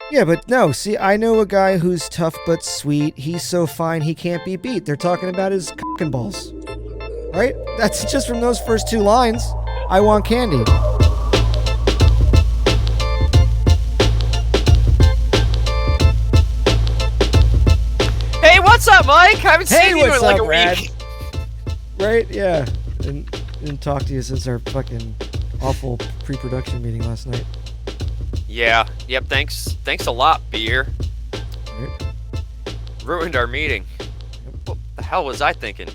Yeah, but no, see, I know a guy who's tough but sweet. He's so fine he can't be beat. They're talking about his cock and balls. Right? That's just from those first two lines. I want candy. Hey, what's up, Mike? I haven't Hey, seen you in what's like up, a Rad? week. Right? Yeah. Didn't talk to you since our fucking awful pre-production meeting last night. Yeah. Yep. Thanks a lot, beer. Right? Ruined our meeting. What the hell was I thinking?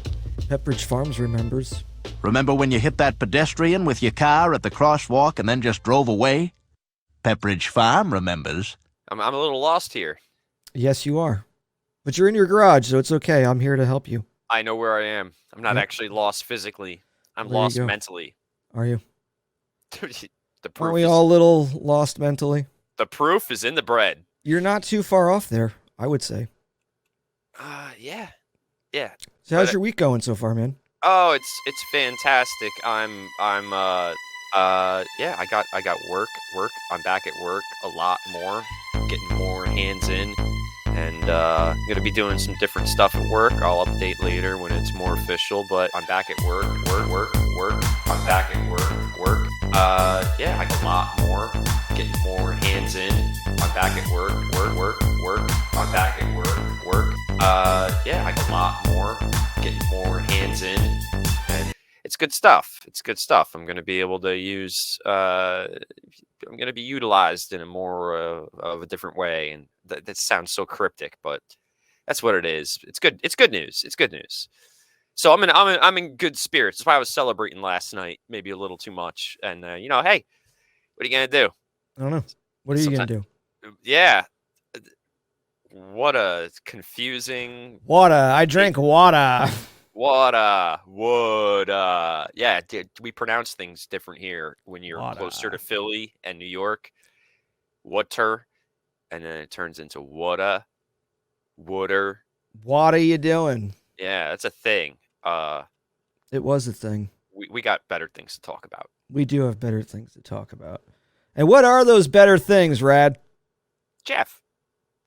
Pepperidge Farms remembers. Remember when you hit that pedestrian with your car at the crosswalk and then just drove away? Pepperidge Farm remembers. I'm a little lost here. Yes, you are. But you're in your garage, so it's okay. I'm here to help you. I know where I am. I'm not Yep. actually lost physically. I'm There you lost go. mentally. Are you? the Aren't proof we is, all a little lost mentally? the proof is in the bread. You're not too far off there, I would say. Yeah. So how's But- your week going so far, man? Oh, it's fantastic. Yeah, I got work. I'm back at work a lot more, getting more hands in, and I'm gonna be doing some different stuff at work. I'll update later when it's more official, but I'm back at work. I'm back at work. Yeah, I got a lot more, getting more hands in. I'm back at work. I'm back at work. Yeah, I got a lot more, getting more hands in, and it's good stuff. I'm going to be able to use. I'm going to be utilized in a more of a different way, and that sounds so cryptic, but that's what it is. It's good. It's good news. So I'm in good spirits. That's why I was celebrating last night, maybe a little too much. And hey, what are you gonna do? I don't know. What are you going to do? Yeah. What a confusing. Water. I drink water. Yeah, we pronounce things different here when you're Water. closer to Philly and New York. Water, and then it turns into water. What are you doing? Yeah, that's a thing. It was a thing. We got better things to talk about. We do have better things to talk about. And what are those better things, Rad? Jeff,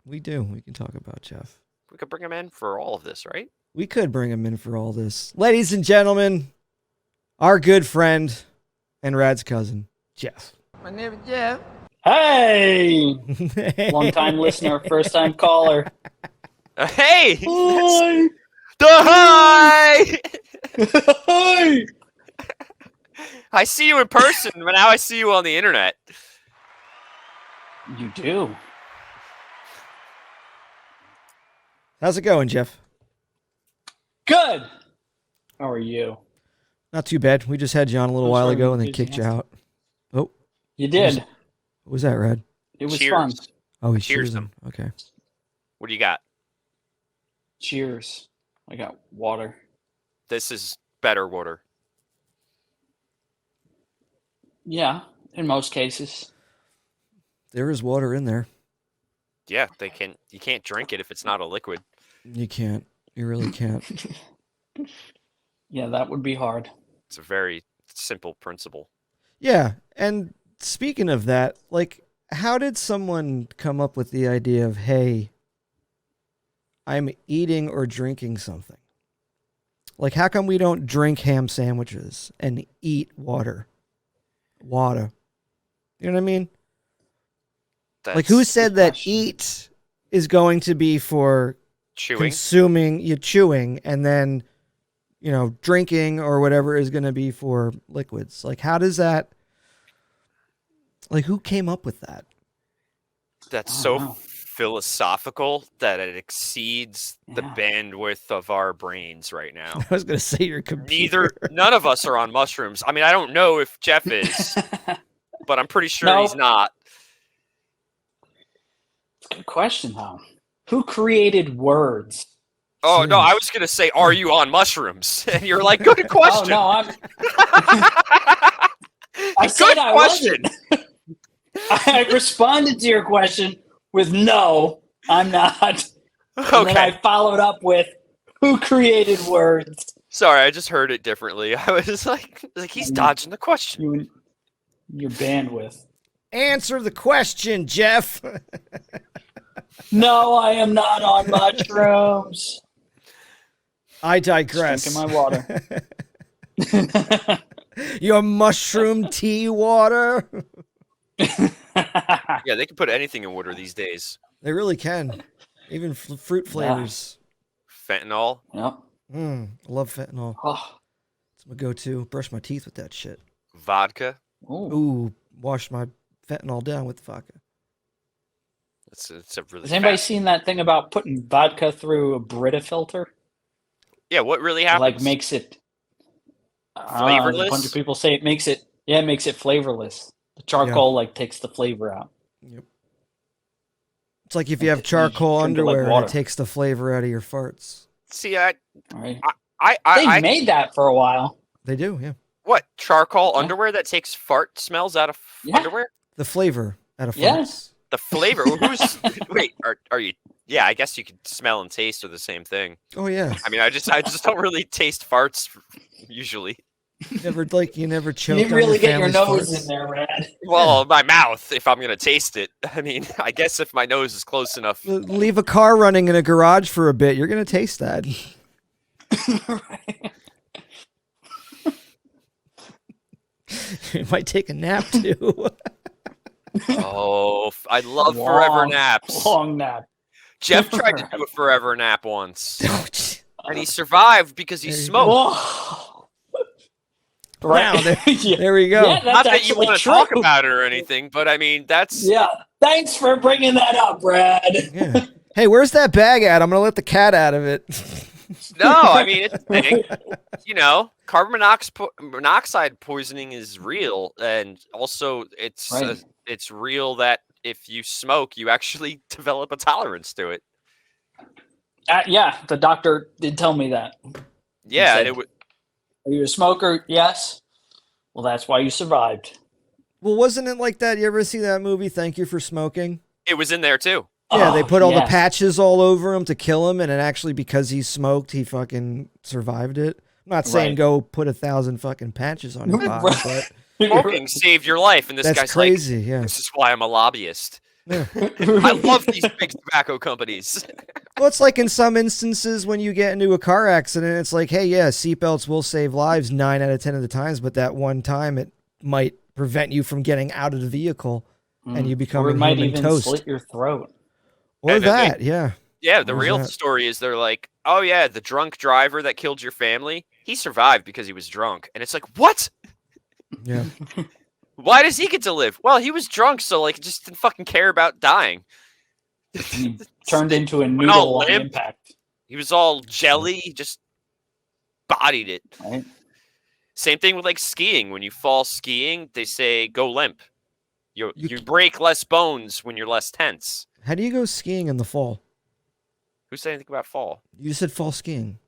We do. We can talk about Jeff. we could bring him in for all of this, right? We could bring him in for all this. Ladies and gentlemen, our good friend and Rad's cousin, Jeff. My name is Jeff. Hey! Long-time listener, first-time caller. Hey! Hi! The hi! Hi! I see you in person, but now I see you on the internet. You do. How's it going, Jeff? Good! How are you? Not too bad. We just had you on a little I'm while sorry, ago and then I'm kicked you out. Oh, You did. what was that, Rad? It was Cheers. fun. Oh, he Cheers cheers them. him. Okay. What do you got? Cheers. I got water. This is better water. Yeah, in most cases. There is water in there. Yeah, you can't drink it if it's not a liquid. You can't. You really can't. Yeah, that would be hard. It's a very simple principle. Yeah. And speaking of that, like, how did someone come up with the idea of, hey, I'm eating or drinking something? Like, how come we don't drink ham sandwiches and eat water? Water. You know what I mean? Like, who That's said that question. eat is going to be for chewing? consuming, you chewing, and then, you know, drinking or whatever is going to be for liquids? Like, how does that, like, who came up with that? That's I so don't know. philosophical that it exceeds the Yeah. bandwidth of our brains right now. I was going to say your computer. None of us are on mushrooms. I mean, I don't know if Jeff is, but I'm pretty sure No. he's not. Good question, though. Who created words? Oh no, Jeez. I was gonna say, are you on mushrooms? And you're like, good question. Oh, no, I said Good I question. wasn't. I responded to your question with no, I'm not. And then Okay, I followed up with who created words? sorry, I just heard it differently. I was like he's dodging the question. You and your bandwidth. Answer the question, Jeff. No, I am not on mushrooms. I digress. Just drinking my water. Your mushroom tea water. Yeah, they can put anything in water these days. They really can. Even fruit flavors. Fentanyl. Yep. I love fentanyl. Oh. It's my go-to. Brush my teeth with that shit. Vodka. Ooh, wash my fentanyl down with the vodka. It's a really. Has anybody fat- seen that thing about putting vodka through a Brita filter? Yeah, what really happens? Like makes it Flavorless? A bunch of people say it makes it flavorless. The charcoal like takes the flavor out. Yep. It's like if you Like have charcoal drink it like underwear and water. it takes the flavor out of your farts. See, Right. I made that for a while. They do, yeah. what charcoal Yeah. underwear that takes fart smells out of Yeah. underwear? The flavor out of farts. Yes. The flavor. Who's wait? Are you? Yeah, I guess you could smell and taste are the same thing. Oh yeah. I mean, I just don't really taste farts usually. You never You choked didn't on really your get your family's nose farts? in there, Rad. Well, my mouth, if I'm gonna taste it. I mean, I guess if my nose is close enough. Leave a car running in a garage for a bit, you're gonna taste that. You might take a nap too. Oh, I love forever Long, naps. Long nap. Jeff tried to do a forever nap once, Oh, gee. and he survived because he There you smoked. Oh. Wow, there, Yeah. there we go. Yeah, that's Not that you actually want to true. talk about it or anything, but I mean, that's Yeah. Thanks for bringing that up, Brad. Yeah. Hey, where's that bag at? I'm gonna let the cat out of it. no. I mean, it's a thing. You know, carbon monoxide poisoning is real, and also it's Right. it's real that if you smoke, you actually develop a tolerance to it. Yeah, the doctor did tell me that. Yeah, said- and it would. Are you a smoker? Yes. Well, that's why you survived. Well, wasn't it like that? You ever see that movie, Thank You for Smoking? It was in there too. Yeah, they put all the yes. patches all over him to kill him, and it actually, because he smoked, he fucking survived it. I'm not saying Right. go put 1,000 fucking patches on your body, but Smoking saved your life, and this that's guy's crazy. like, Yeah. "This is why I'm a lobbyist. Yeah. I love these big tobacco companies." Well, it's like in some instances when you get into a car accident, it's like, hey, yeah, seatbelts will save lives 9 out of 10 of the times, but that one time it might prevent you from getting out of the vehicle and you become or it a might human even toast. slit your throat. Or And then that, yeah. Yeah, the What was real that? story is they're like, "Oh yeah, the drunk driver that killed your family, he survived because he was drunk." And it's like, "What? Yeah. Why does he get to live?" Well, he was drunk, so like just didn't fucking care about dying. He turned into a all noodle on limp. impact. He was all jelly, he just bodied it. Right? Same thing with like skiing. When you fall skiing, they say go limp. You You- break less bones when you're less tense. How do you go skiing in the fall? Who said anything about fall? You said fall skiing.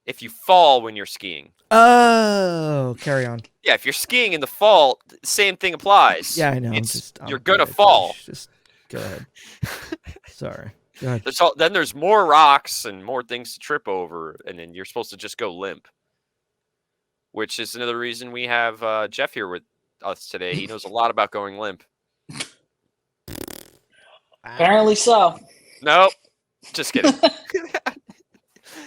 If you fall when you're skiing. Oh, carry on. Yeah, if you're skiing in the fall, same thing applies. Yeah, I know. You're gonna fall. Just go ahead. Sorry. Go ahead. Then there's more rocks and more things to trip over, and then you're supposed to just go limp. Which is another reason we have Jeff here with us today. He knows a lot about going limp. Apparently so. Nope. Just kidding.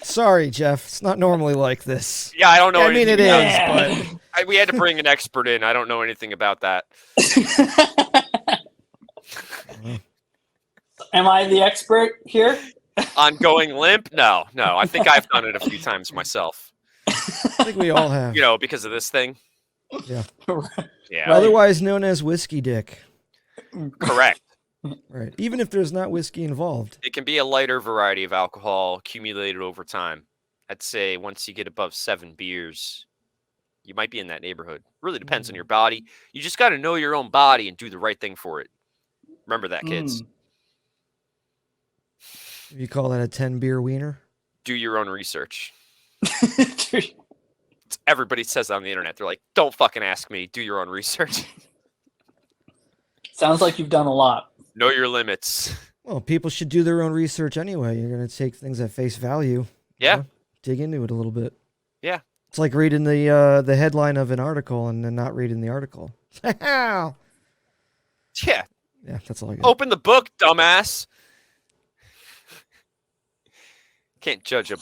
Sorry, Jeff. It's not normally like this. Yeah, I don't know. I mean, it anything is, Yeah. but we had to bring an expert in. I don't know anything about that. Am I the expert here? On going limp? No. I think I've done it a few times myself. I think we all have. You know, because of this thing. Yeah. Yeah, Right. Otherwise known as whiskey dick. correct. Right. Even if there's not whiskey involved. It can be a lighter variety of alcohol accumulated over time. I'd say once you get above 7 beers, you might be in that neighborhood. Really depends on your body. You just got to know your own body and do the right thing for it. Remember that, kids. You call that a 10 beer wiener? Do your own research. Everybody says that on the internet. They're like, don't fucking ask me. Do your own research. Sounds like you've done a lot. Know your limits. Well, people should do their own research anyway. You're going to take things at face value. Yeah. Dig into it a little bit. Yeah. It's like reading the headline of an article and then not reading the article. Yeah. Yeah, that's all I got. Open the book, dumbass. Can't judge a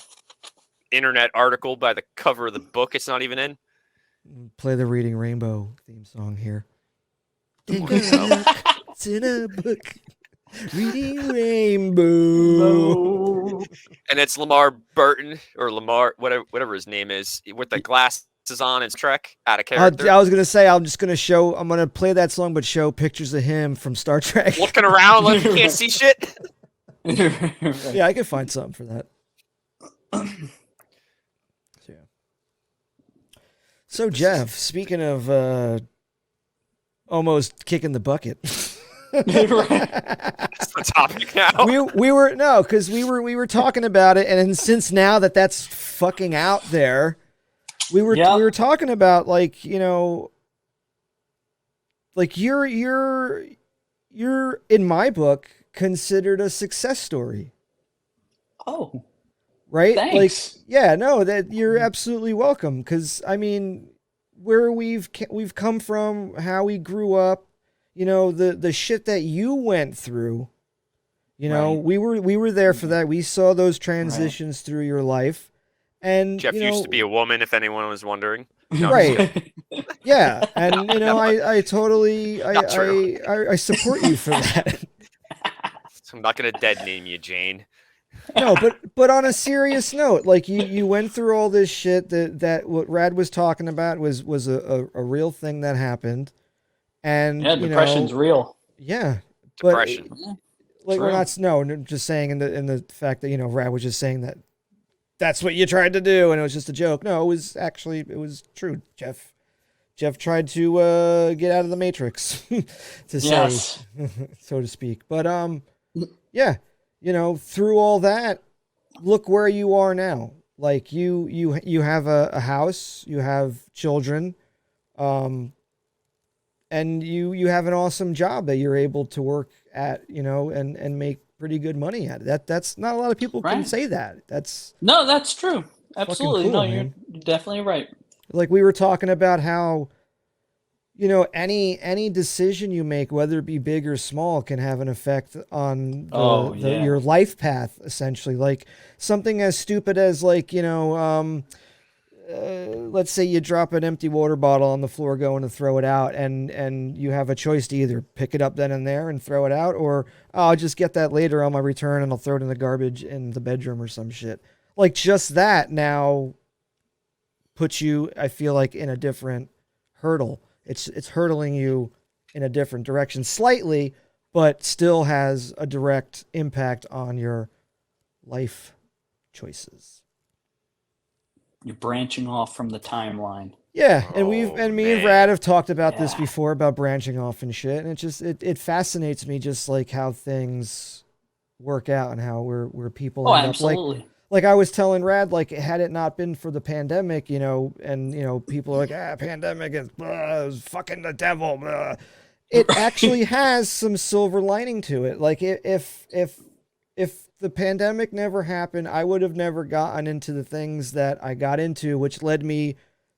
internet article by the cover of the book it's not even in. Play the Reading Rainbow theme song here. Take There a we go. look. It's in a book. Reading Rainbow. And it's Lamar Burton or Lamar, whatever his name is, with the glasses on and Trek out of character. I was gonna say I'm gonna play that song, but show pictures of him from Star Trek. Looking around like you can't see shit. Yeah, I could find something for that. So Jeff, speaking of almost kicking the bucket. That's the topic now. we were talking about it, and since now that's fucking out there, we were talking about like, you know, like you're in my book considered a success story. Oh, right? Thanks. Like, yeah, no, that you're absolutely welcome. Because I mean, where we've come from, how we grew up, you know, the shit that you went through. You know, Right. we were there for that. We saw those transitions through your life, and Jeff you know, used to be a woman, if anyone was wondering. No, right? Yeah, and you know, I totally Not true. I support you for that. I'm not gonna dead name you, Jane. No, but on a serious note, like you went through all this shit that what Rad was talking about was a real thing that happened, and Yeah, depression's real. Yeah, but Depression. like True. we're not just saying in the fact that, you know, Rad was just saying that that's what you tried to do and it was just a joke. No, it was true. Jeff tried to get out of the matrix to say, so to speak. But yeah, you know, through all that, look where you are now. Like you have a house, you have children, and you have an awesome job that you're able to work at, you know, and make pretty good money at it. That's not a lot of people can Right. say that. That's true. Absolutely. cool, No, man. you're definitely right. like we were talking about how, you know, any decision you make, whether it be big or small, can have an effect on your life path, essentially. Like something as stupid as, like, you know, let's say you drop an empty water bottle on the floor going to throw it out, and you have a choice to either pick it up then and there and throw it out, or I'll just get that later on my return and I'll throw it in the garbage in the bedroom or some shit. Like just that now puts you, I feel like, in a different hurdle. It's hurdling you in a different direction slightly, but still has a direct impact on your life choices. You're branching off from the timeline. Yeah, and me and man. Rad have talked about this Yeah. before about branching off and shit, and it fascinates me just like how things work out and how we're people Oh, end up absolutely. like I was telling Rad, like, had it not been for the pandemic, you know, and, you know, people are like, pandemic is fucking the devil. Blah. It actually has some silver lining to it. Like if the pandemic never happened, I would have never gotten into the things that I got into, which led me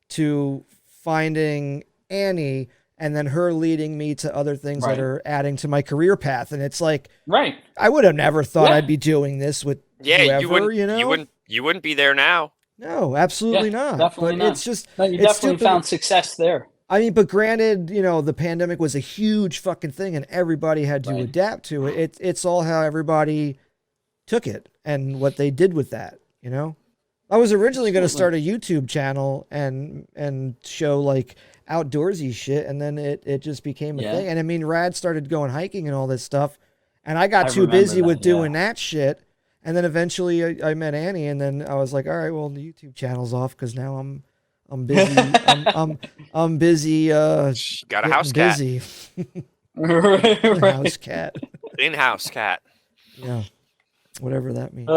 to finding Annie and then her leading me to other things that Right. are adding to my career path. And it's like, Right. I would have never thought Yeah. I'd be doing this with Yeah, whoever, you know? you wouldn't be there now. No, absolutely not. Definitely But not. it's just, No, you it's definitely stupid. found success there. I mean, but granted, you know, the pandemic was a huge fucking thing and everybody had to Right. adapt to it. It's all how everybody took it and what they did with that, you know? I was originally going to start a YouTube channel and show like outdoorsy shit, and then it just became a Yeah. thing. And I mean, Rad started going hiking and all this stuff, and I got I too remember busy that, with doing yeah. that shit. And then eventually I met Annie, and then I was like, all right, well, the YouTube channel's off because now I'm busy. I'm busy. Got a Getting house cat. busy. Right. House cat. In-house cat. Yeah, whatever that means.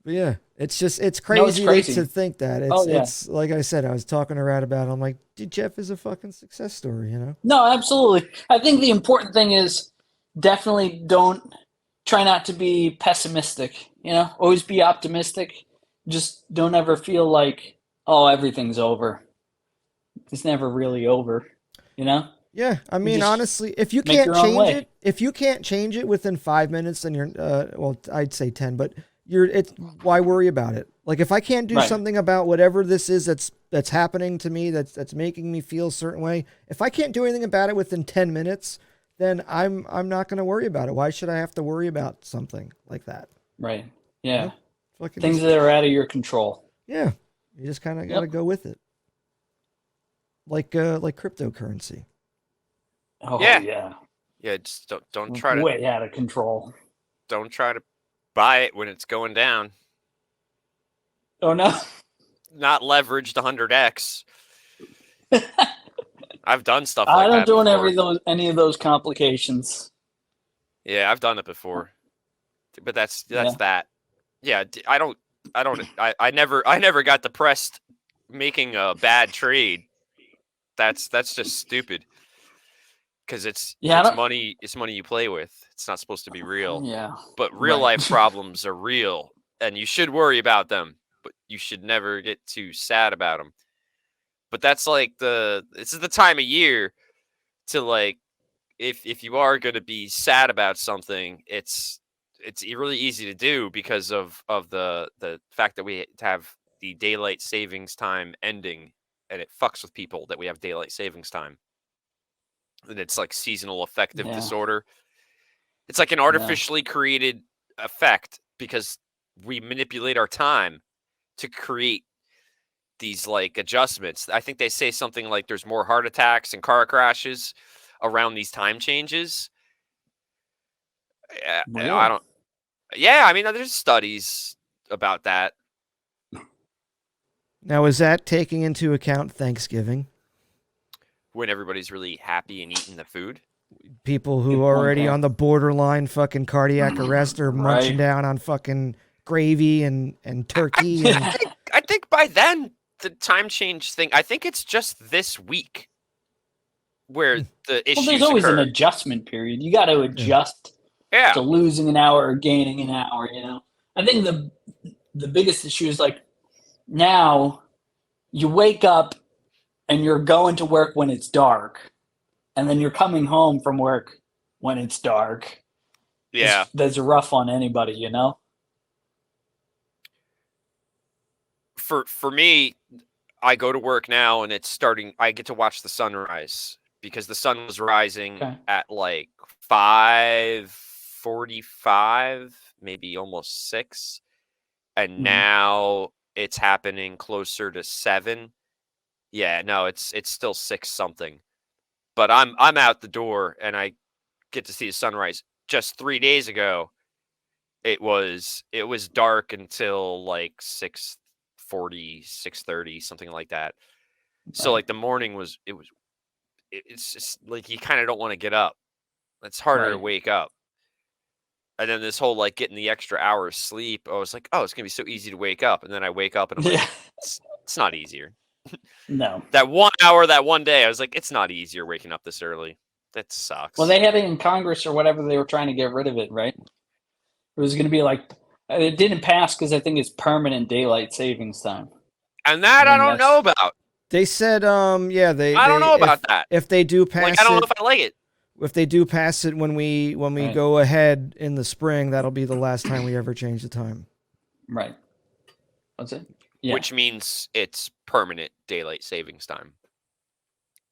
But yeah, it's just it's crazy, crazy. to think that it's Oh, yeah. it's like I said, I was talking to Rad about it. I'm like, dude, Jeff is a fucking success story, you know? No, absolutely. I think the important thing is definitely don't try not to be pessimistic. You know, always be optimistic. Just don't ever feel like, oh, everything's over. It's never really over. You know? Yeah, I mean, just honestly, if you make can't your own change way. it, if you can't change it within 5 minutes, then you're, well, I'd say 10, but it's why worry about it? Like, if I can't do Right. something about whatever this is that's happening to me, that's making me feel a certain way, if I can't do anything about it within 10 minutes, then I'm not going to worry about it. Why should I have to worry about something like that? Right. Yeah. Nope. Fucking Things just, that are out of your control. yeah, you just kind of got to Yep. go with it. Like cryptocurrency. Oh Yeah. yeah. Yeah, just don't try to Way out of control. buy it when it's going down. Oh no. Not leveraged 100x. I've done stuff I like don't that doing before. any of those complications. Yeah, I've done it before. But that's Yeah. that. Yeah, I never got depressed making a bad trade. That's just stupid. Because it's money you play with. It's not supposed to be real. Yeah. But real life problems are real and you should worry about them, but you should never get too sad about them. But that's like this is the time of year to like if you are going to be sad about something, it's really easy to do because of the fact that we have the daylight savings time ending, and it fucks with people that we have daylight savings time. And it's like seasonal affective disorder. It's like an artificially created effect because we manipulate our time to create these like adjustments. I think they say something like there's more heart attacks and car crashes around these time changes. Really? I don't. Yeah, I mean, there's studies about that. Now, is that taking into account Thanksgiving? When everybody's really happy and eating the food. People who are already on the borderline fucking cardiac arrest are munching down on fucking gravy and turkey. I think by then, the time change thing, I think it's just this week where the issues there's always occur. an adjustment period. You got to adjust to losing an hour or gaining an hour, you know? I think the biggest issue is like now you wake up and you're going to work when it's dark, and then you're coming home from work when it's dark. Yeah. That's rough on anybody, you know? For me, I go to work now and it's starting, I get to watch the sunrise because the sun was rising at like 5:45, maybe almost 6. And now it's happening closer to 7. Yeah, no, it's still 6 something. But I'm out the door and I get to see the sunrise. Just 3 days ago, it was dark until like 6:40, 6:30, something like that. So like the morning it's just like you kind of don't want to get up. It's harder to wake up. And then this whole like getting the extra hour of sleep, I was like, oh, it's gonna be so easy to wake up. And then I wake up and I'm like, it's not easier. No. That 1 hour, that one day, I was like, it's not easier waking up this early. That sucks. Well, they had it in Congress or whatever. They were trying to get rid of it, right? It was going to be like, it didn't pass because I think it's permanent daylight savings time. And that I don't know about. They said, I don't know about that. If they do pass I don't know if I like it. If they do pass it when we go ahead in the spring, that'll be the last time we ever change the time. Right. What's it? Yeah. Which means it's permanent daylight savings time.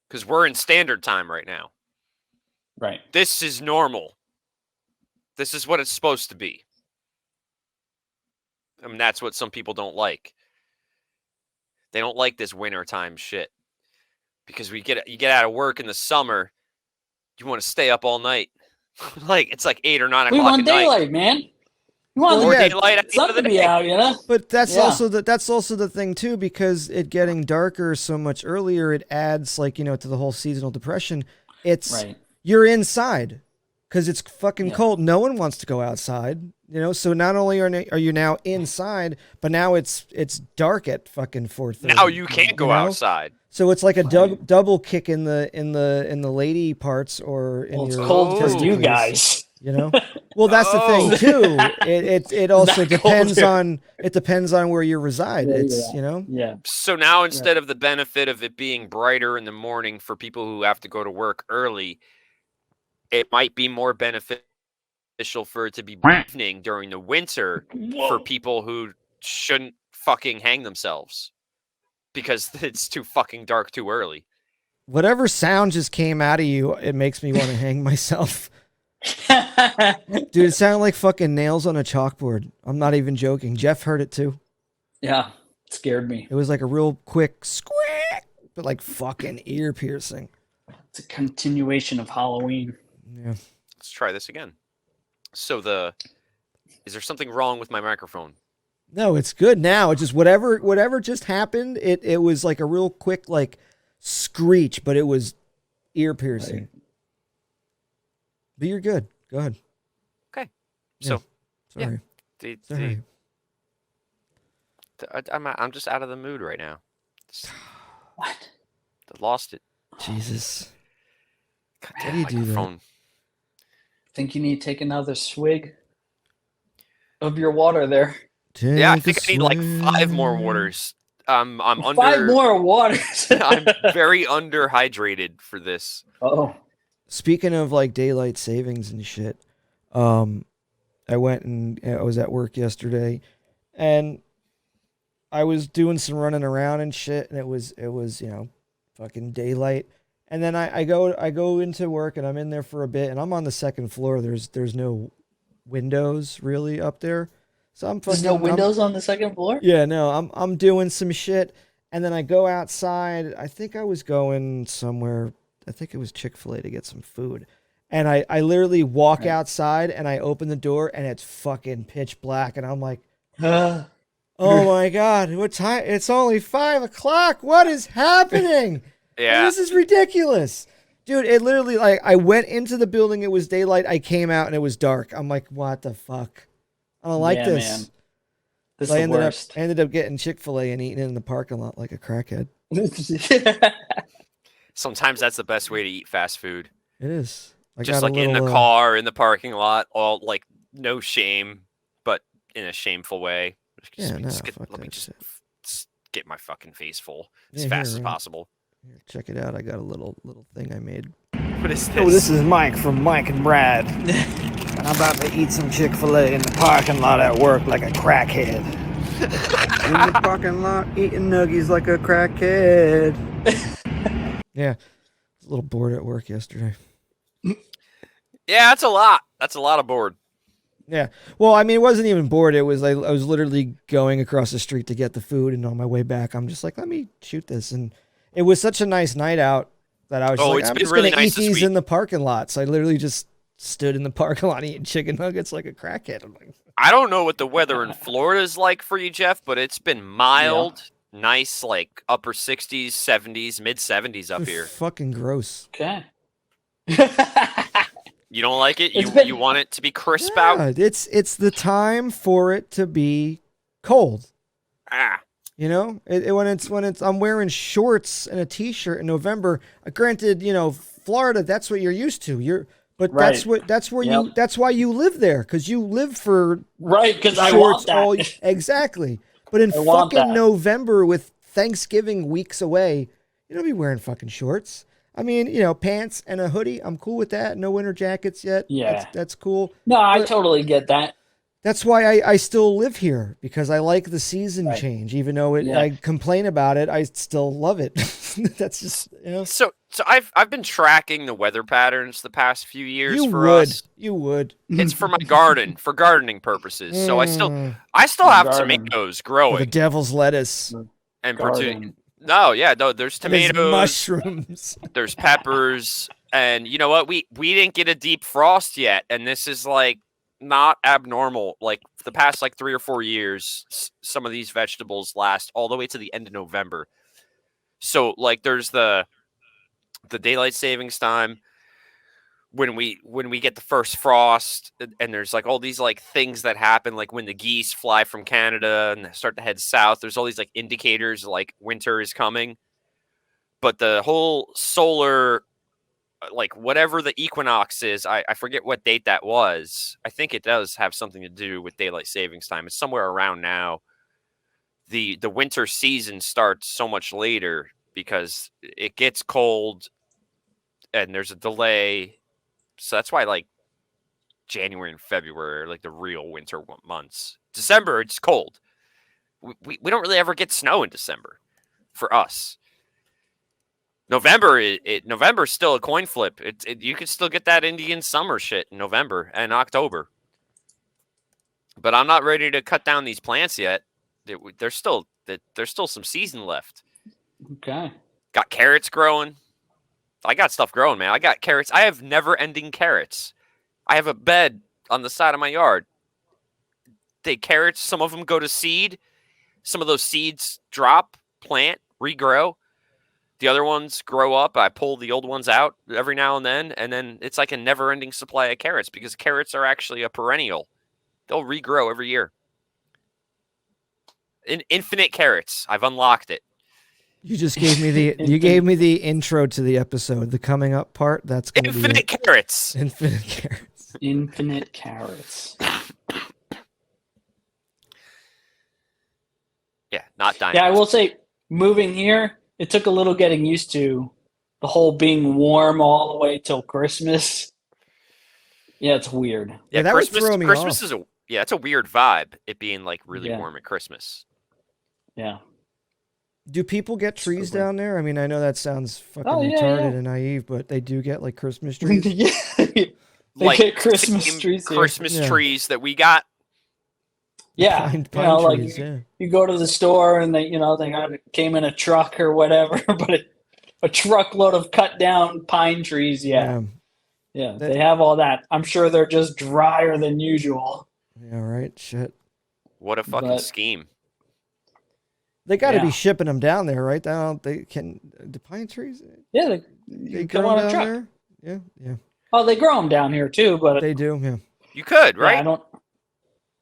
Because we're in standard time right now. Right. This is normal. This is what it's supposed to be. I mean, that's what some people don't like. They don't like this wintertime shit. Because you get out of work in the summer, you want to stay up all night. Like it's like 8 or 9 o'clock We want at night. daylight, man. You want daylight at the end of the sun to be day. out, you know? But that's also the thing too, because it getting darker so much earlier, it adds like, to the whole seasonal depression. It's you're inside because it's fucking cold. No one wants to go outside, So not only are you now inside, but now it's dark at fucking 4:30. Now you can't go outside. So it's like a double kick in the lady parts or in it's your cold for you testicles. guys. You know? Well, that's the thing too. It also depends on where you reside. It's you know. Yeah. So now instead of the benefit of it being brighter in the morning for people who have to go to work early, it might be more beneficial for it to be evening during the winter for people who shouldn't fucking hang themselves because it's too fucking dark too early. Whatever sound just came out of you, it makes me want to hang myself. Dude, it sounded like fucking nails on a chalkboard. I'm not even joking. Jeff heard it too. Yeah, it scared me. It was like a real quick squeak, but like fucking ear piercing. It's a continuation of Halloween. Yeah. Let's try this again. So is there something wrong with my microphone? No, it's good now. It just whatever just happened, it was like a real quick like screech, but it was ear piercing. Right. But you're good. Go ahead. Okay. So, sorry. Sorry. I'm just out of the mood right now. What? I lost it. Jesus. How do you do that? Think you need to take another swig of your water there. Yeah, I think I need like 5 more waters. I'm under 5 more waters. I'm very underhydrated for this. Oh. Speaking of like daylight savings and shit, I went and I was at work yesterday, and I was doing some running around and shit, and it was fucking daylight. And then I go into work, and I'm in there for a bit, and I'm on the second floor. There's no windows really up there, so there's no windows on the second floor. Yeah, no, I'm doing some shit, and then I go outside. I think I was going somewhere. I think it was Chick-fil-A to get some food. And I literally walk outside and I open the door and it's fucking pitch black. And I'm like, oh my God, what time? It's only 5 o'clock. What is happening? Yeah. This is ridiculous. Dude, it literally, like, I went into the building. It was daylight. I came out and it was dark. I'm like, what the fuck? I don't like this. Man. This so is the worst. I ended up getting Chick-fil-A and eating it in the parking lot like a crackhead. Sometimes that's the best way to eat fast food. It is. Just like in the car, in the parking lot, all like no shame, but in a shameful way. Let me just get my fucking face full as fast as possible. Here, check it out. I got a little thing I made. What is this? Oh, this is Mike from Mike and Rad. And I'm about to eat some Chick-fil-A in the parking lot at work like a crackhead. In the parking lot, eating nuggies like a crackhead. Yeah, I was a little bored at work yesterday. Yeah, that's a lot. That's a lot of bored. Yeah. Well, I mean, it wasn't even bored. It was I was literally going across the street to get the food, and on my way back, I'm just like, let me shoot this. And it was such a nice night out that I was I'm just really going to eat these in the parking lot. So I literally just stood in the parking lot eating chicken nuggets like a crackhead. I'm like, I don't know what the weather in Florida is like for you, Jeff, but it's been mild. Yeah. Nice, like upper 60s, 70s, mid 70s up here. Fucking gross. Okay. You don't like it? You want it to be crisp out? It's the time for it to be cold. You know, when it's I'm wearing shorts and a t-shirt in November. Granted, Florida, that's what you're used to. Right. That's why you live there, because you live for because I want that. Exactly. But in fucking November, with Thanksgiving weeks away, you don't be wearing fucking shorts. I mean, pants and a hoodie. I'm cool with that. No winter jackets yet. Yeah. That's cool. No, I totally get that. That's why I still live here, because I like the season change. Even though I complain about it, I still love it. That's just, So I've been tracking the weather patterns the past few years us. You would. It's for my garden, for gardening purposes. So I still have tomatoes growing. The devil's lettuce. And no, there's tomatoes, there's mushrooms, there's peppers, and you know what? We didn't get a deep frost yet, and this is like not abnormal. Like the past 3 or 4 years, some of these vegetables last all the way to the end of November. So there's the daylight savings time when we get the first frost, and there's all these things that happen, like when the geese fly from Canada and start to head south. There's all these indicators winter is coming. But the whole solar like whatever the equinox is, I forget what date that was. I think it does have something to do with daylight savings time. It's somewhere around now. The winter season starts so much later because it gets cold and there's a delay. So that's why like January and February are like the real winter months. December, it's cold. We don't really ever get snow in December for us. November, November's still a coin flip. You can still get that Indian summer shit in November and October. But I'm not ready to cut down these plants yet. There's still some season left. Okay. Got carrots growing. I got stuff growing, man. I got carrots. I have never-ending carrots. I have a bed on the side of my yard. Carrots, some of them go to seed. Some of those seeds drop, plant, regrow. The other ones grow up. I pull the old ones out every now and then it's like a never-ending supply of carrots because carrots are actually a perennial. They'll regrow every year. Infinite carrots. I've unlocked it. You just gave me the intro to the episode, the coming up part. That's going to be infinite carrots. Infinite carrots. Infinite carrots. Yeah, not dying. Yeah, I will say, moving here, it took a little getting used to the whole being warm all the way till Christmas. Yeah, it's weird. Yeah, that Christmas, would throw me Christmas off. it's a weird vibe. It being like really warm at Christmas. Yeah. Do people get trees down there? I mean, I know that sounds fucking retarded and naive, but they do get like Christmas trees. They like get Christmas trees. Christmas trees that we got. Yeah, pine trees, you go to the store and they came in a truck or whatever, but a truckload of cut down pine trees. Yeah, they have all that. I'm sure they're just drier than usual. Yeah, right. Shit. What a fucking scheme. They got to be shipping them down there, right? The pine trees? Yeah, they go on a truck. There? Yeah. Oh, they grow them down here too, but they do. Yeah. You could, right? Yeah,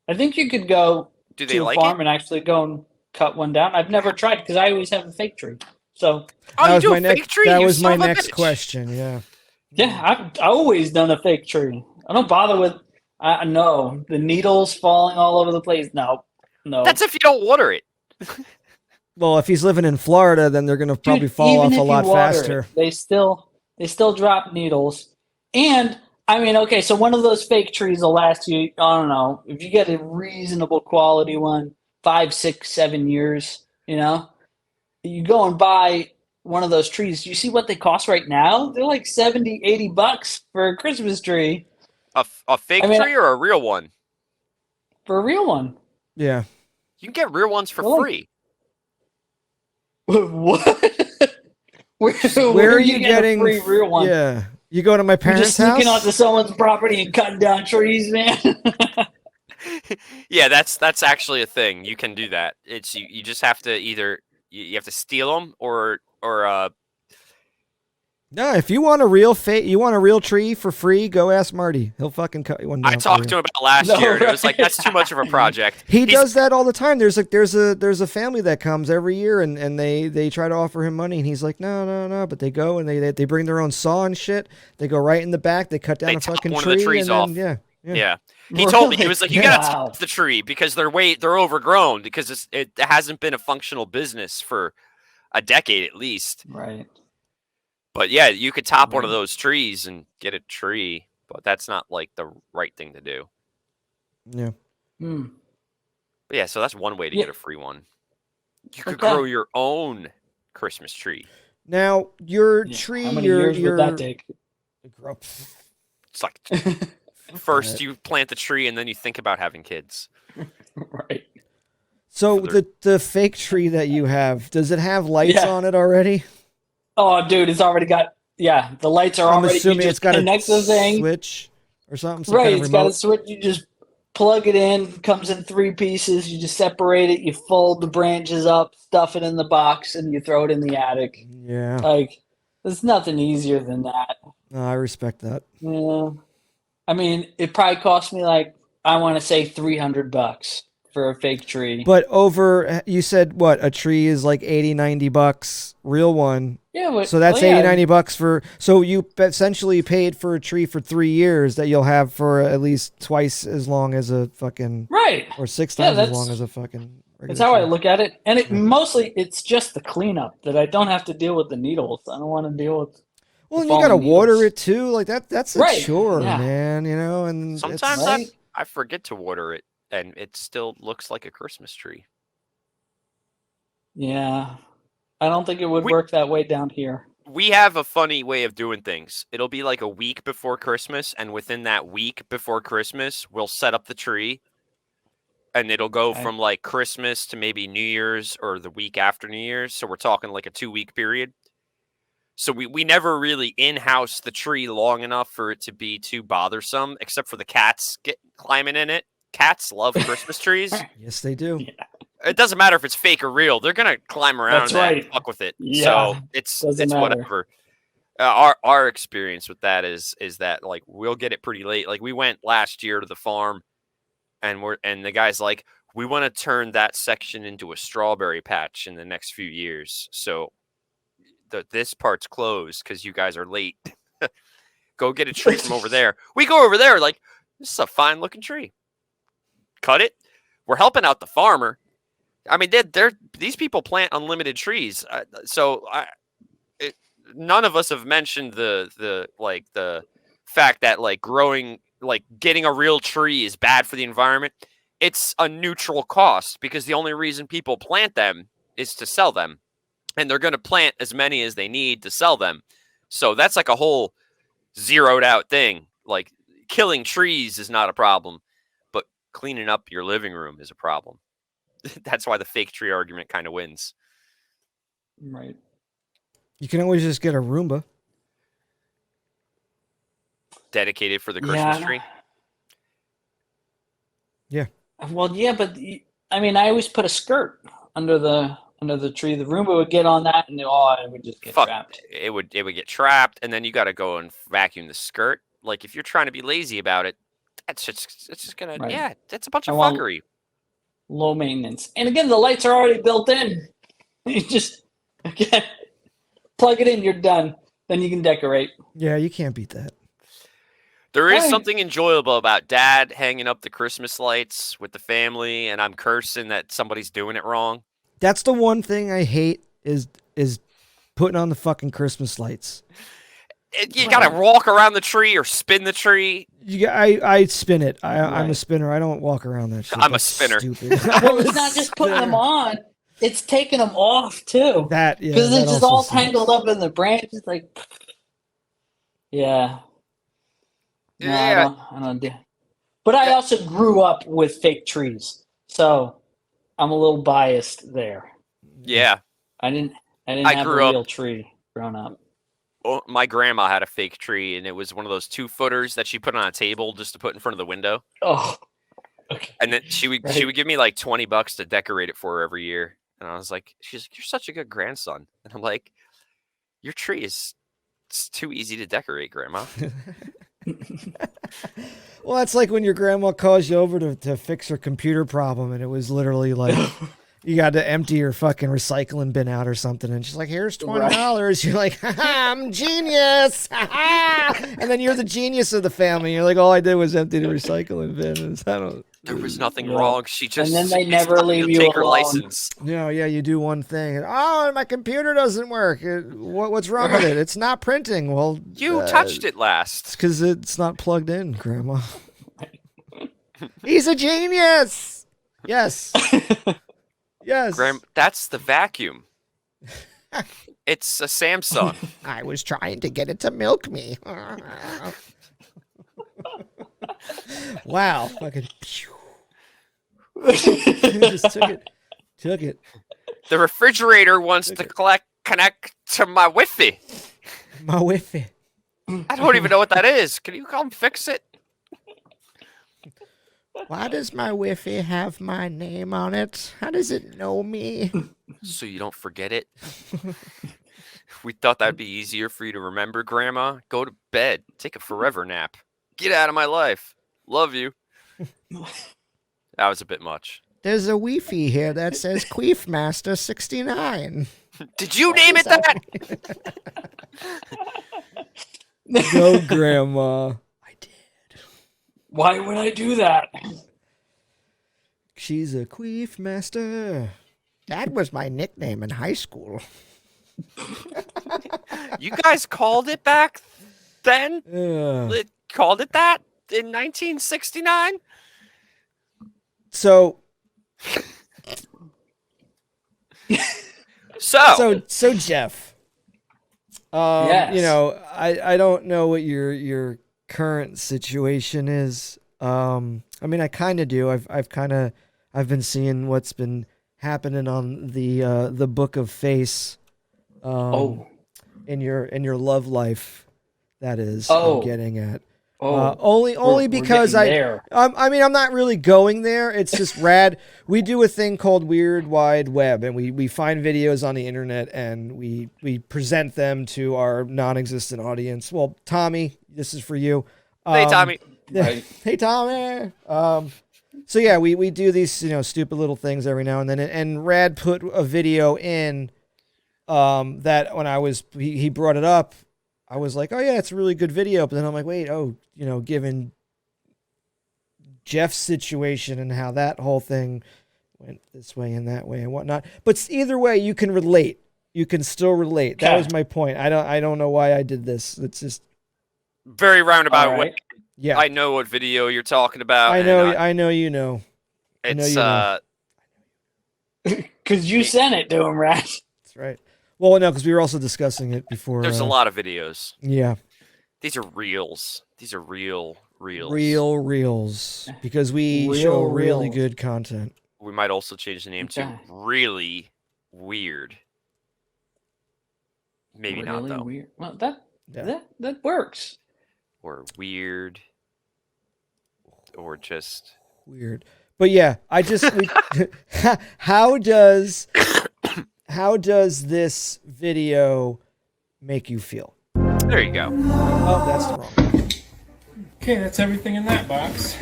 I think you could go to a farm and actually go and cut one down. I've never tried because I always have a fake tree. So you do a fake tree? That was my next question. Yeah. Yeah, I've always done a fake tree. I don't bother with. No, the needles falling all over the place. No. That's if you don't water it. Well, if he's living in Florida, then they're going to probably fall off a lot faster. They still drop needles. And I mean, okay, so one of those fake trees will last you, I don't know, if you get a reasonable quality one, 5, 6, 7 years, you go and buy one of those trees. You see what they cost right now? They're like $70, $80 for a Christmas tree. A fake tree or a real one? For a real one. Yeah. You can get real ones for free. What? Where are you getting a free real one? Yeah. You go to my parents' house? You're just sneaking onto someone's property and cutting down trees, man. Yeah, that's actually a thing. You can do that. It's you just have to either you have to steal them or No, if you want a real tree for free, go ask Marty. He'll fucking cut you one down. I talked to him about last year, and it was like that's too much of a project. He does that all the time. There's a family that comes every year, and they try to offer him money, and he's like, no. But they go and they bring their own saw and shit. They go right in the back. They cut down a fucking tree. One of the trees off. Yeah. He told me, he was like, you gotta top the tree because they're overgrown because it hasn't been a functional business for a decade at least. Right. But yeah, you could top one of those trees and get a tree, but that's not like the right thing to do. Yeah. Hmm. But yeah, so that's one way to get a free one. You could grow your own Christmas tree. Now, your tree, how many years would that take? It's like first you plant the tree and then you think about having kids. Right. So the fake tree that you have, does it have lights on it already? Oh, dude, it's already got, the lights are already, assuming it's got a thing. Switch or something. Right, it's got a switch. You just plug it in, comes in 3 pieces. You just separate it. You fold the branches up, stuff it in the box, and you throw it in the attic. Yeah. Like, there's nothing easier than that. No, I respect that. Yeah. I mean, it probably cost me I want to say $300 for a fake tree. But you said what? A tree is like $80, $90, real one. Yeah, so that's $80-$90 for. So you essentially paid for a tree for 3 years that you'll have for at least twice as long as a fucking right, or 6 times as long as a fucking. That's how tree. I look at it, and it's just the cleanup that I don't have to deal with the needles. I don't want to deal with. Well, and you gotta water it too. Like that's a chore, yeah. man. You know, and sometimes I forget to water it, and it still looks like a Christmas tree. Yeah, I don't think it would work that way down here. We have a funny way of doing things. It'll be like a week before Christmas, and within that week before Christmas, we'll set up the tree. And it'll go from like Christmas to maybe New Year's or the week after New Year's. So we're talking like a 2-week period. So we never really in-house the tree long enough for it to be too bothersome, except for the cats climbing in it. Cats love Christmas trees. Yes, they do. Yeah. It doesn't matter if it's fake or real. They're going to climb around and fuck with it. Yeah. So it's whatever. Our experience with that is that like we'll get it pretty late. Like we went last year to the farm. And the guy's like, we want to turn that section into a strawberry patch in the next few years. So this part's closed because you guys are late. Go get a tree from over there. We go over there like, this is a fine looking tree. Cut it. We're helping out the farmer. I mean, these people plant unlimited trees. None of us have mentioned the fact that like growing. Like getting a real tree is bad for the environment. It's a neutral cost because the only reason people plant them is to sell them. And they're going to plant as many as they need to sell them. So that's like a whole zeroed out thing. Like killing trees is not a problem, but cleaning up your living room is a problem. That's why the fake tree argument kind of wins. Right. You can always just get a Roomba. Dedicated for the Christmas tree? Yeah. Well, yeah, but I mean, I always put a skirt under the tree. The Roomba would get on that, and it would just get trapped. It would get trapped, and then you got to go and vacuum the skirt. Like if you're trying to be lazy about it, it's just gonna that's a bunch of fuckery. Low maintenance, and again, the lights are already built in. You just plug it in, you're done. Then you can decorate. Yeah, you can't beat that. There is something enjoyable about Dad hanging up the Christmas lights with the family, and I'm cursing that somebody's doing it wrong. That's the one thing I hate is putting on the fucking Christmas lights. You gotta walk around the tree or spin the tree. I spin it. I'm a spinner. I don't walk around that shit. I'm a spinner. Stupid. Well, it's not just putting them on; it's taking them off too. Because it's just all tangled up in the branches. Like, yeah. No, I don't do. But I also grew up with fake trees, so I'm a little biased there. Yeah, I didn't have a real tree growing up. Oh, my grandma had a fake tree, and it was one of those 2-footers that she put on a table just to put in front of the window. Oh, okay. And then she would give me like $20 to decorate it for her every year, and I was like, she's like, you're such a good grandson, and I'm like, your tree it's too easy to decorate, Grandma. Well, that's like when your grandma calls you over to fix her computer problem, and it was literally like you got to empty your fucking recycling bin out or something, and she's like, "Here's $20." You're like, "I'm genius!" And then you're the genius of the family. You're like, "All I did was empty the recycling bin." There was nothing wrong. She just and then they never leave you take alone. her license. Yeah, you do one thing. Oh, my computer doesn't work. What's wrong with it? It's not printing. Well, you touched it last. It's because it's not plugged in, Grandma. He's a genius. Yes. Yes. That's the vacuum. It's a Samsung. I was trying to get it to milk me. Wow. Fucking. Just took it. The refrigerator wants to connect to my Wi-Fi. My Wi-Fi. I don't even know what that is. Can you come fix it? Why does my Wi-Fi have my name on it? How does it know me? So you don't forget it. We thought that'd be easier for you to remember, Grandma. Go to bed. Take a forever nap. Get out of my life. Love you. That was a bit much. There's a Wi-Fi here that says Queef Master 69. Did you name it that? No, Grandma. I did. Why would I do that? She's a queef master. That was my nickname in high school. You guys called it back then? It called it that in 1969? So Jeff, yes. you know, I don't know what your current situation is. I mean, I kind of do. I've been seeing what's been happening on the Book of Face. In your love life, that is. I'm getting at. Only because I mean, I'm not really going there. It's just Rad. We do a thing called Weird Wide Web, and we find videos on the internet and we present them to our non-existent audience. Well, Tommy, this is for you. Hey, Tommy. Hey, Tommy. So yeah, we do these stupid little things every now and then, and Rad put a video in that when he brought it up. I was like, oh yeah, it's a really good video. But then I'm like, wait, given Jeff's situation and how that whole thing went this way and that way and whatnot. But either way, you can relate. You can still relate. That was my point. I don't know why I did this. It's just very roundabout way. Yeah, I know what video you're talking about. I know you know. It's because you sent it to him, Rad. That's right. Well, no, because we were also discussing it before. There's a lot of videos. Yeah. These are reels. These are real reels. Real reels. Because we show really good content. We might also change the name to Really Weird. Maybe really not, though. Weird. Well, that works. Or weird. Or just... Weird. But yeah, how does this video make you feel? There you go. Oh, that's the wrong one. Okay, that's everything in that box.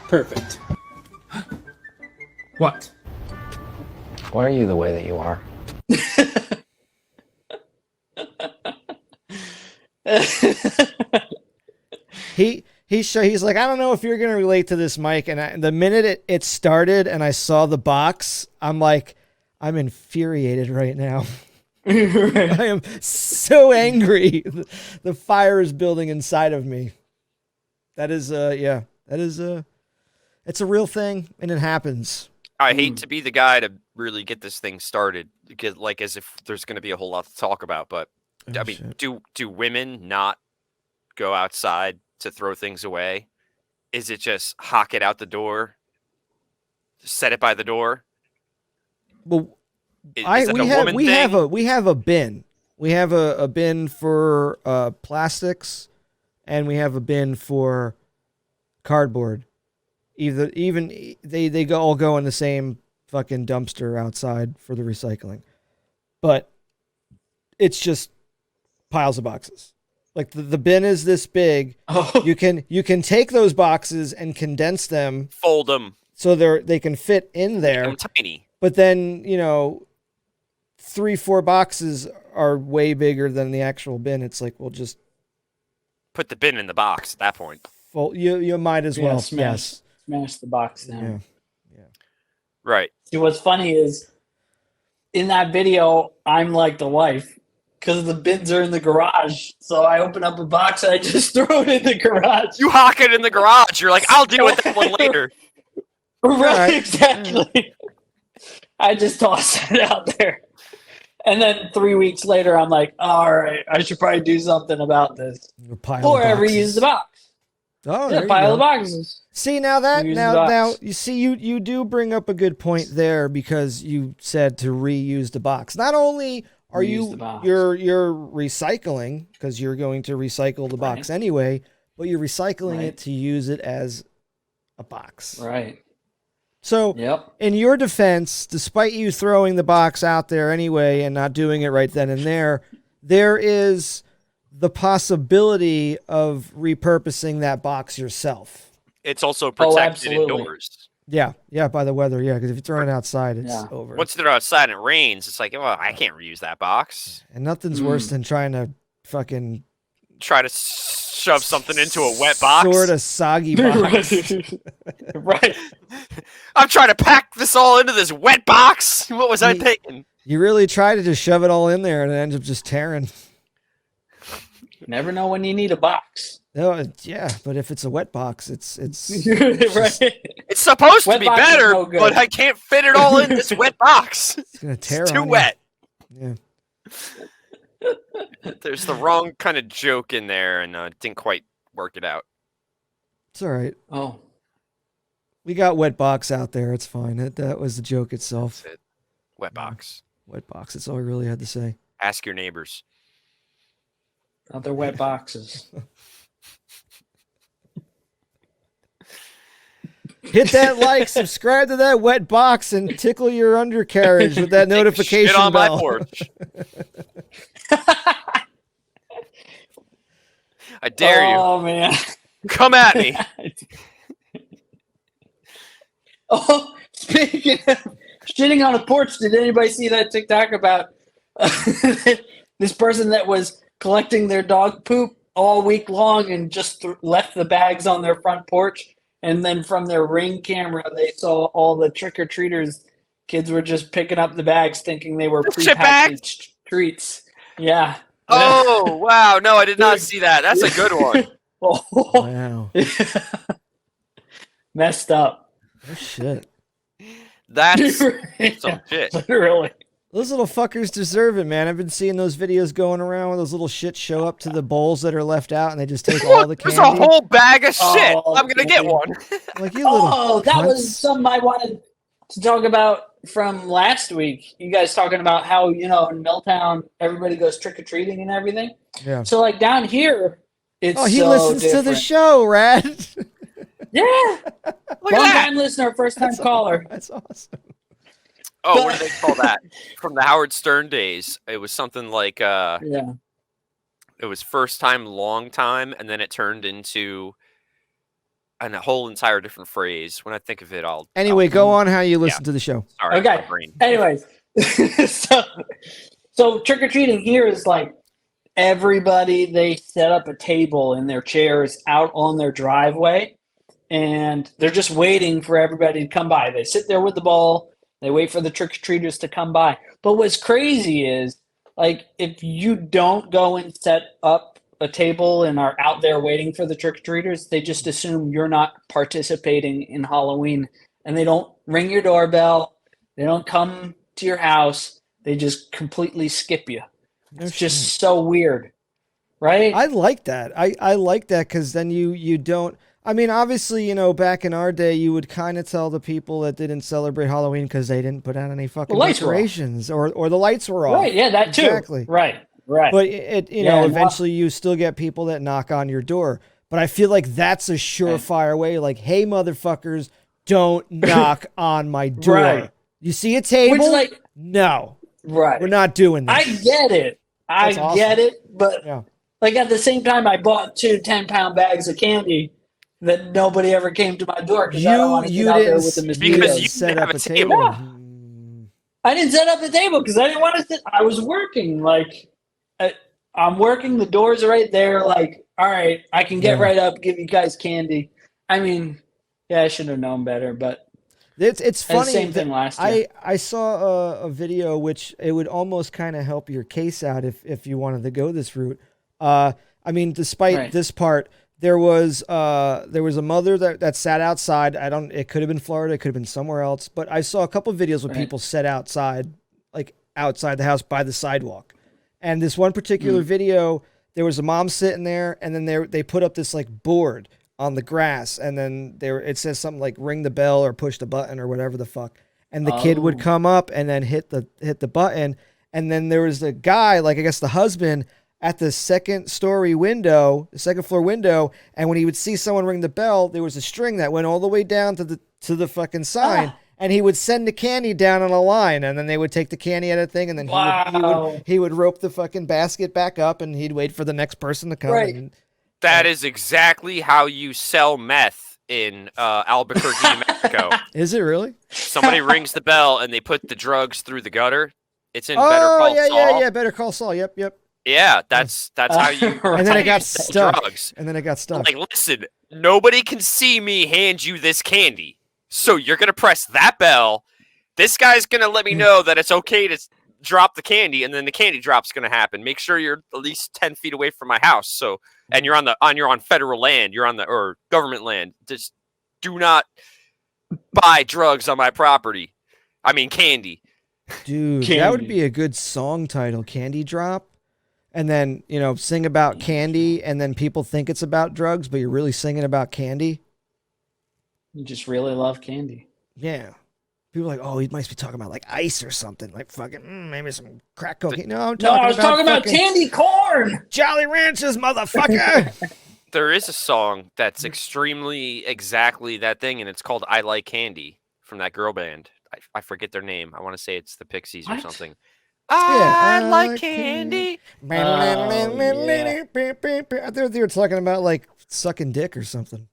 Perfect. What? Why are you the way that you are? He's like, I don't know if you're gonna relate to this, Mike. And the minute it started and I saw the box, I'm like, I'm infuriated right now. I am so angry. The fire is building inside of me. That is it's a real thing and it happens. I hate to be the guy to really get this thing started, because like as if there's going to be a whole lot to talk about. But I mean, do women not go outside to throw things away? Is it just hock it out the door, set it by the door? Well, we have a bin. We have a bin for plastics, and we have a bin for cardboard. Even they all go in the same fucking dumpster outside for the recycling, but it's just piles of boxes. Like the bin is this big. Oh. You can take those boxes and condense them, fold them so they can fit in there. Make them tiny. But then 3-4 boxes are way bigger than the actual bin. It's like, we'll just put the bin in the box at that point. Well, you might as well. Smash the box down. Yeah. Right. See, what's funny is in that video, I'm like the wife because the bins are in the garage. So I open up a box and I just throw it in the garage. You hock it in the garage. You're like, I'll deal with that one later. Right, exactly. I just toss it out there. And then 3 weeks later, I'm like, all right, I should probably do something about this. Or I reuse the box. Oh, yeah, pile of boxes. See, now you see, you do bring up a good point there, because you said to reuse the box. Not only are you're recycling, because you're going to recycle the box anyway, but you're recycling it to use it as a box. Right. So, in your defense, despite you throwing the box out there anyway and not doing it right then and there is the possibility of repurposing that box yourself. It's also protected indoors. Yeah, by the weather, yeah, because if you throw it outside, it's over. Once they're outside and it rains, it's like, well, I can't reuse that box. And nothing's worse than trying to fucking try to shove something into a wet box. Sort of soggy box. Right. I'm trying to pack this all into this wet box. What was I thinking? You really try to just shove it all in there and it ends up just tearing. Never know when you need a box. No, yeah, but if it's a wet box, it's right. It's supposed Wet to be box better, is no good. but I can't fit it all in this wet box. It's gonna tear. It's too on wet. You. Yeah. There's the wrong kind of joke in there, and didn't quite work it out. It's all right. Oh, we got wet box out there. It's fine. That was the joke itself. That's it. Wet box. Wet box. That's all I really had to say. Ask your neighbors. other wet boxes. Hit that like, subscribe to that wet box, and tickle your undercarriage with that notification Shit on bell. my porch. I dare you. Oh man! Come at me. Oh, speaking of shitting on a porch, did anybody see that TikTok about this person that was collecting their dog poop all week long and just left the bags on their front porch? And then from their Ring camera, they saw all the trick-or-treaters. Kids were just picking up the bags thinking they were prepackaged treats. Yeah. Oh, wow. No, I did not see that. That's a good one. Wow. Messed up. Oh, shit. That's some shit. Literally. Those little fuckers deserve it, man. I've been seeing those videos going around where those little shits show up to the bowls that are left out and they just take all the candy. There's a whole bag of shit. I'm going to get one. Like, you little that cunts. was something I wanted to talk about from last week. You guys talking about how, in Milltown, everybody goes trick-or-treating and everything. Yeah. So, like, down here, it's he so listens different. to the show, Rad. Yeah. Long-time listener, first-time caller. That's awesome. Oh, what do they call that? From the Howard Stern days, it was something like yeah. It was first time, long time, and then it turned into a whole entire different phrase. When I think of it, Anyway, go on how you listen to the show. Sorry, Okay. my brain. Anyways, so trick-or-treating here is like everybody, they set up a table in their chairs out on their driveway, and they're just waiting for everybody to come by. They sit there with the ball. They wait for the trick-or-treaters to come by. But what's crazy is, like, if you don't go and set up a table and are out there waiting for the trick-or-treaters, they just assume you're not participating in Halloween. And they don't ring your doorbell. They don't come to your house. They just completely skip you. It's just so weird, right? I like that. I like that because then you don't... I mean, obviously, back in our day, you would kind of tell the people that didn't celebrate Halloween because they didn't put out any fucking decorations or the lights were off. Right, yeah, that too. Exactly. Right. But eventually you still get people that knock on your door. But I feel like that's a surefire way. Like, hey, motherfuckers, don't knock on my door. Right. You see a table? No. Right. We're not doing this. I get it. I get it. But like at the same time, I bought 2 10-pound bags of candy that nobody ever came to my door because I don't want to get out there with the mosquitoes. Because you set up a table. Yeah. I didn't set up a table because I didn't want to sit. I was working. Like, I'm working. The doors are right there. Like, all right, I can get right up, give you guys candy. I mean, I should have known better, but it's funny. Same thing last year. I saw a video which it would almost kind of help your case out if you wanted to go this route. I mean, despite this part, there was a mother that sat outside. It could have been Florida, it could have been somewhere else, but I saw a couple of videos where people sat outside, like outside the house by the sidewalk. And this one particular video, there was a mom sitting there, and then they put up this like board on the grass, and then it says something like ring the bell or push the button or whatever the fuck. And the kid would come up and then hit the button, and then there was a guy, like I guess the husband, at the second floor window, and when he would see someone ring the bell, there was a string that went all the way down to the fucking sign, and he would send the candy down on a line, and then they would take the candy out of the thing, and then he would rope the fucking basket back up, and he'd wait for the next person to come. Right. That is exactly how you sell meth in Albuquerque, New Mexico. Is it really? Somebody rings the bell and they put the drugs through the gutter. It's in Better Call Saul. Yeah. Better Call Saul. Yep. Yeah, that's how you. And then it got stuck. Drugs. And then it got stuck. Like, listen, nobody can see me hand you this candy, so you're gonna press that bell. This guy's gonna let me know that it's okay to drop the candy, and then the candy drop's gonna happen. Make sure you're at least 10 feet away from my house. So, and you're on federal land. You're on or government land. Just do not buy drugs on my property. I mean, candy. Dude, that would be a good song title, Candy Drop. And then, sing about candy, and then people think it's about drugs, but you're really singing about candy. You just really love candy. Yeah. People are like, oh, he might be talking about like ice or something, like fucking maybe some crack cocaine. No, I was talking about candy corn. Jolly Ranchers, motherfucker. There is a song that's extremely exactly that thing, and it's called "I Like Candy" from that girl band. I forget their name. I want to say it's the Pixies or something. I like candy. I thought they were talking about like sucking dick or something.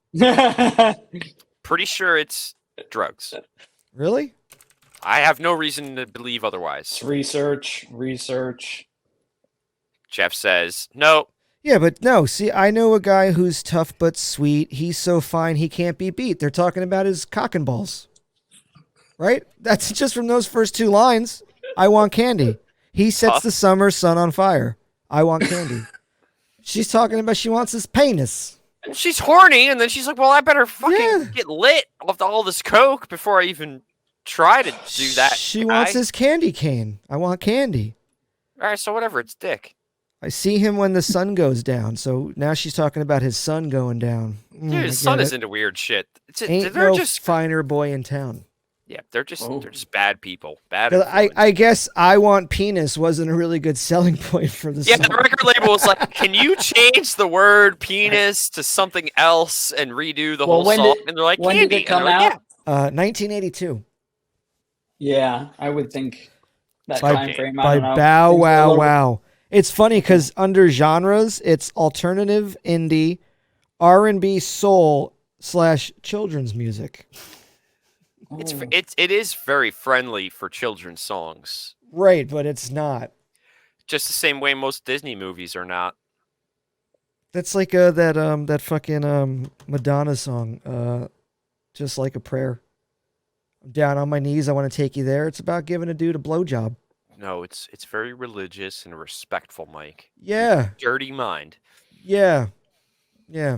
Pretty sure it's drugs. Really? I have no reason to believe otherwise. Research. Jeff says, no. Yeah, but no. See, I know a guy who's tough but sweet. He's so fine he can't be beat. They're talking about his cock and balls. Right? That's just from those first two lines. I want candy. He sets the summer sun on fire. I want candy. She's talking about she wants his penis. She's horny, and then she's like, well, I better fucking get lit off all this coke before I even try to do that. She wants his candy cane. I want candy. All right, so whatever, it's dick. I see him when the sun goes down, so now she's talking about his sun going down. Dude, his son is into weird shit. Ain't they're no just finer boy in town. Yeah, they're just bad people. Bad. I guess I want penis wasn't a really good selling point for the song. The record label was like, can you change the word penis to something else and redo the whole song? And they're like, when candy. did it come out? 1982. Yeah, I would think that time frame. By Bow Wow Wow. It's funny because under genres, it's alternative, indie, R&B, soul / children's music. It is very friendly for children's songs. Right, but it's not. Just the same way most Disney movies are not. That's like that fucking Madonna song, Just Like a Prayer. I'm down on my knees, I want to take you there. It's about giving a dude a blowjob. No, it's very religious and respectful, Mike. Yeah. Dirty mind. Yeah. Yeah.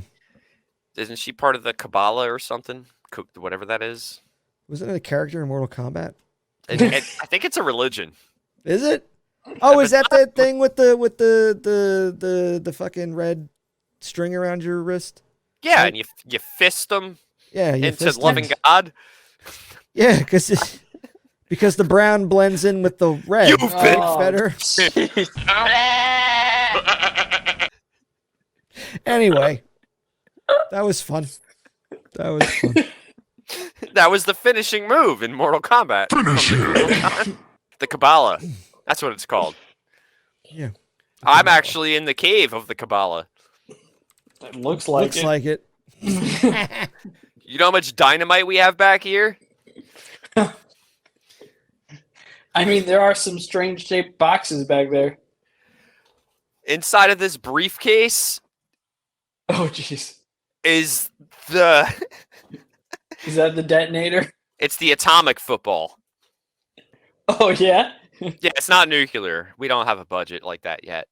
Isn't she part of the Kabbalah or something? Whatever that is. Wasn't it a character in Mortal Kombat? I think it's a religion. Is it? Oh, is that the thing with the fucking red string around your wrist? Yeah, right? And you fist them. Yeah, into loving God. Yeah, because the brown blends in with the red. You've been better. Anyway, that was fun. That was the finishing move in Mortal Kombat. The Kabbalah. That's what it's called. Yeah. I'm actually in the cave of the Kabbalah. It looks like it. You know how much dynamite we have back here? I mean, there are some strange shaped boxes back there. Inside of this briefcase. Oh, jeez. Is the... Is that the detonator? It's the atomic football. Oh, yeah? Yeah, it's not nuclear. We don't have a budget like that yet.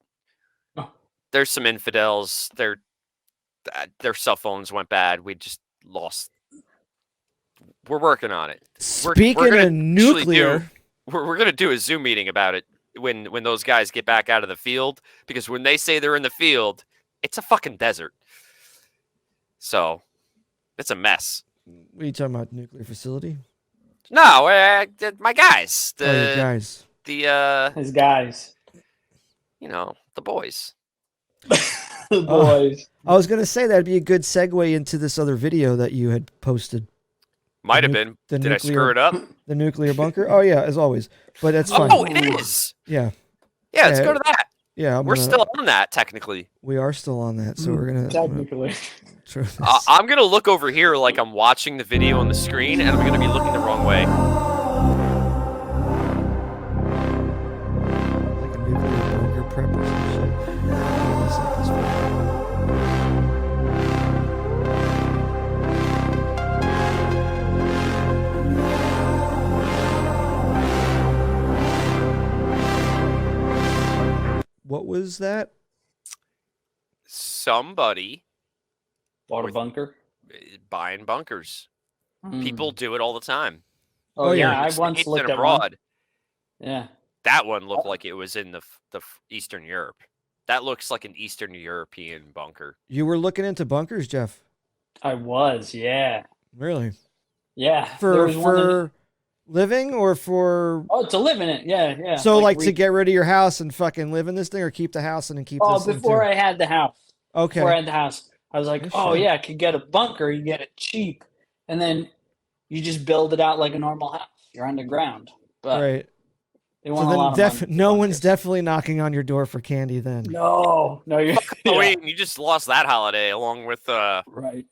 Oh. There's some infidels. Their cell phones went bad. We just lost. We're working on it. Speaking of nuclear... We're going to do a Zoom meeting about it when those guys get back out of the field. Because when they say they're in the field, it's a fucking desert. So, it's a mess. What are you talking about? Nuclear facility? No, my guys. Your guys. His guys. You know, the boys. The boys. I was going to say that'd be a good segue into this other video that you had posted. Might have been. Did I screw it up? The nuclear bunker? Oh, yeah, as always. But that's fine. Oh, it is. Yeah. Yeah, let's go to that. Yeah, We're still on that technically. We are still on that, so we're gonna technically. I'm gonna look over here like I'm watching the video on the screen, and I'm gonna be looking the wrong way. Like a nuclear bunker prep or some shit. What was that? Somebody bought a bunker. Buying bunkers. People do it all the time. Oh yeah, I once looked at abroad. Yeah, that one looked like it was in the Eastern Europe. That looks like an Eastern European bunker. You were looking into bunkers, Jeff? I was, yeah. Really? Yeah. For living or for? Oh, to live in it, yeah. So like to get rid of your house and fucking live in this thing, or keep the house and keep this thing before I had the house. Okay. Before I had the house, I was like, I could get a bunker. You get it cheap, and then you just build it out like a normal house. You're underground, but right. They want a lot of money. No one's definitely knocking on your door for candy then. No, you're. Wait, you just lost that holiday along with right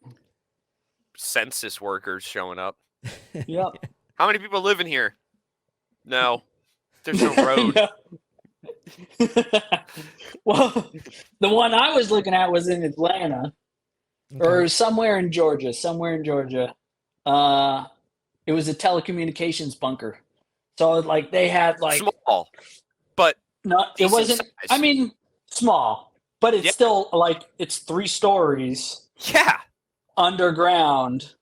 census workers showing up. Yep. How many people live in here? No, there's no road. Well, the one I was looking at was in Atlanta, or somewhere in Georgia. It was a telecommunications bunker. So like they had like small, but no, it wasn't. Size. I mean, small, but it's still like it's 3 stories. Yeah, underground.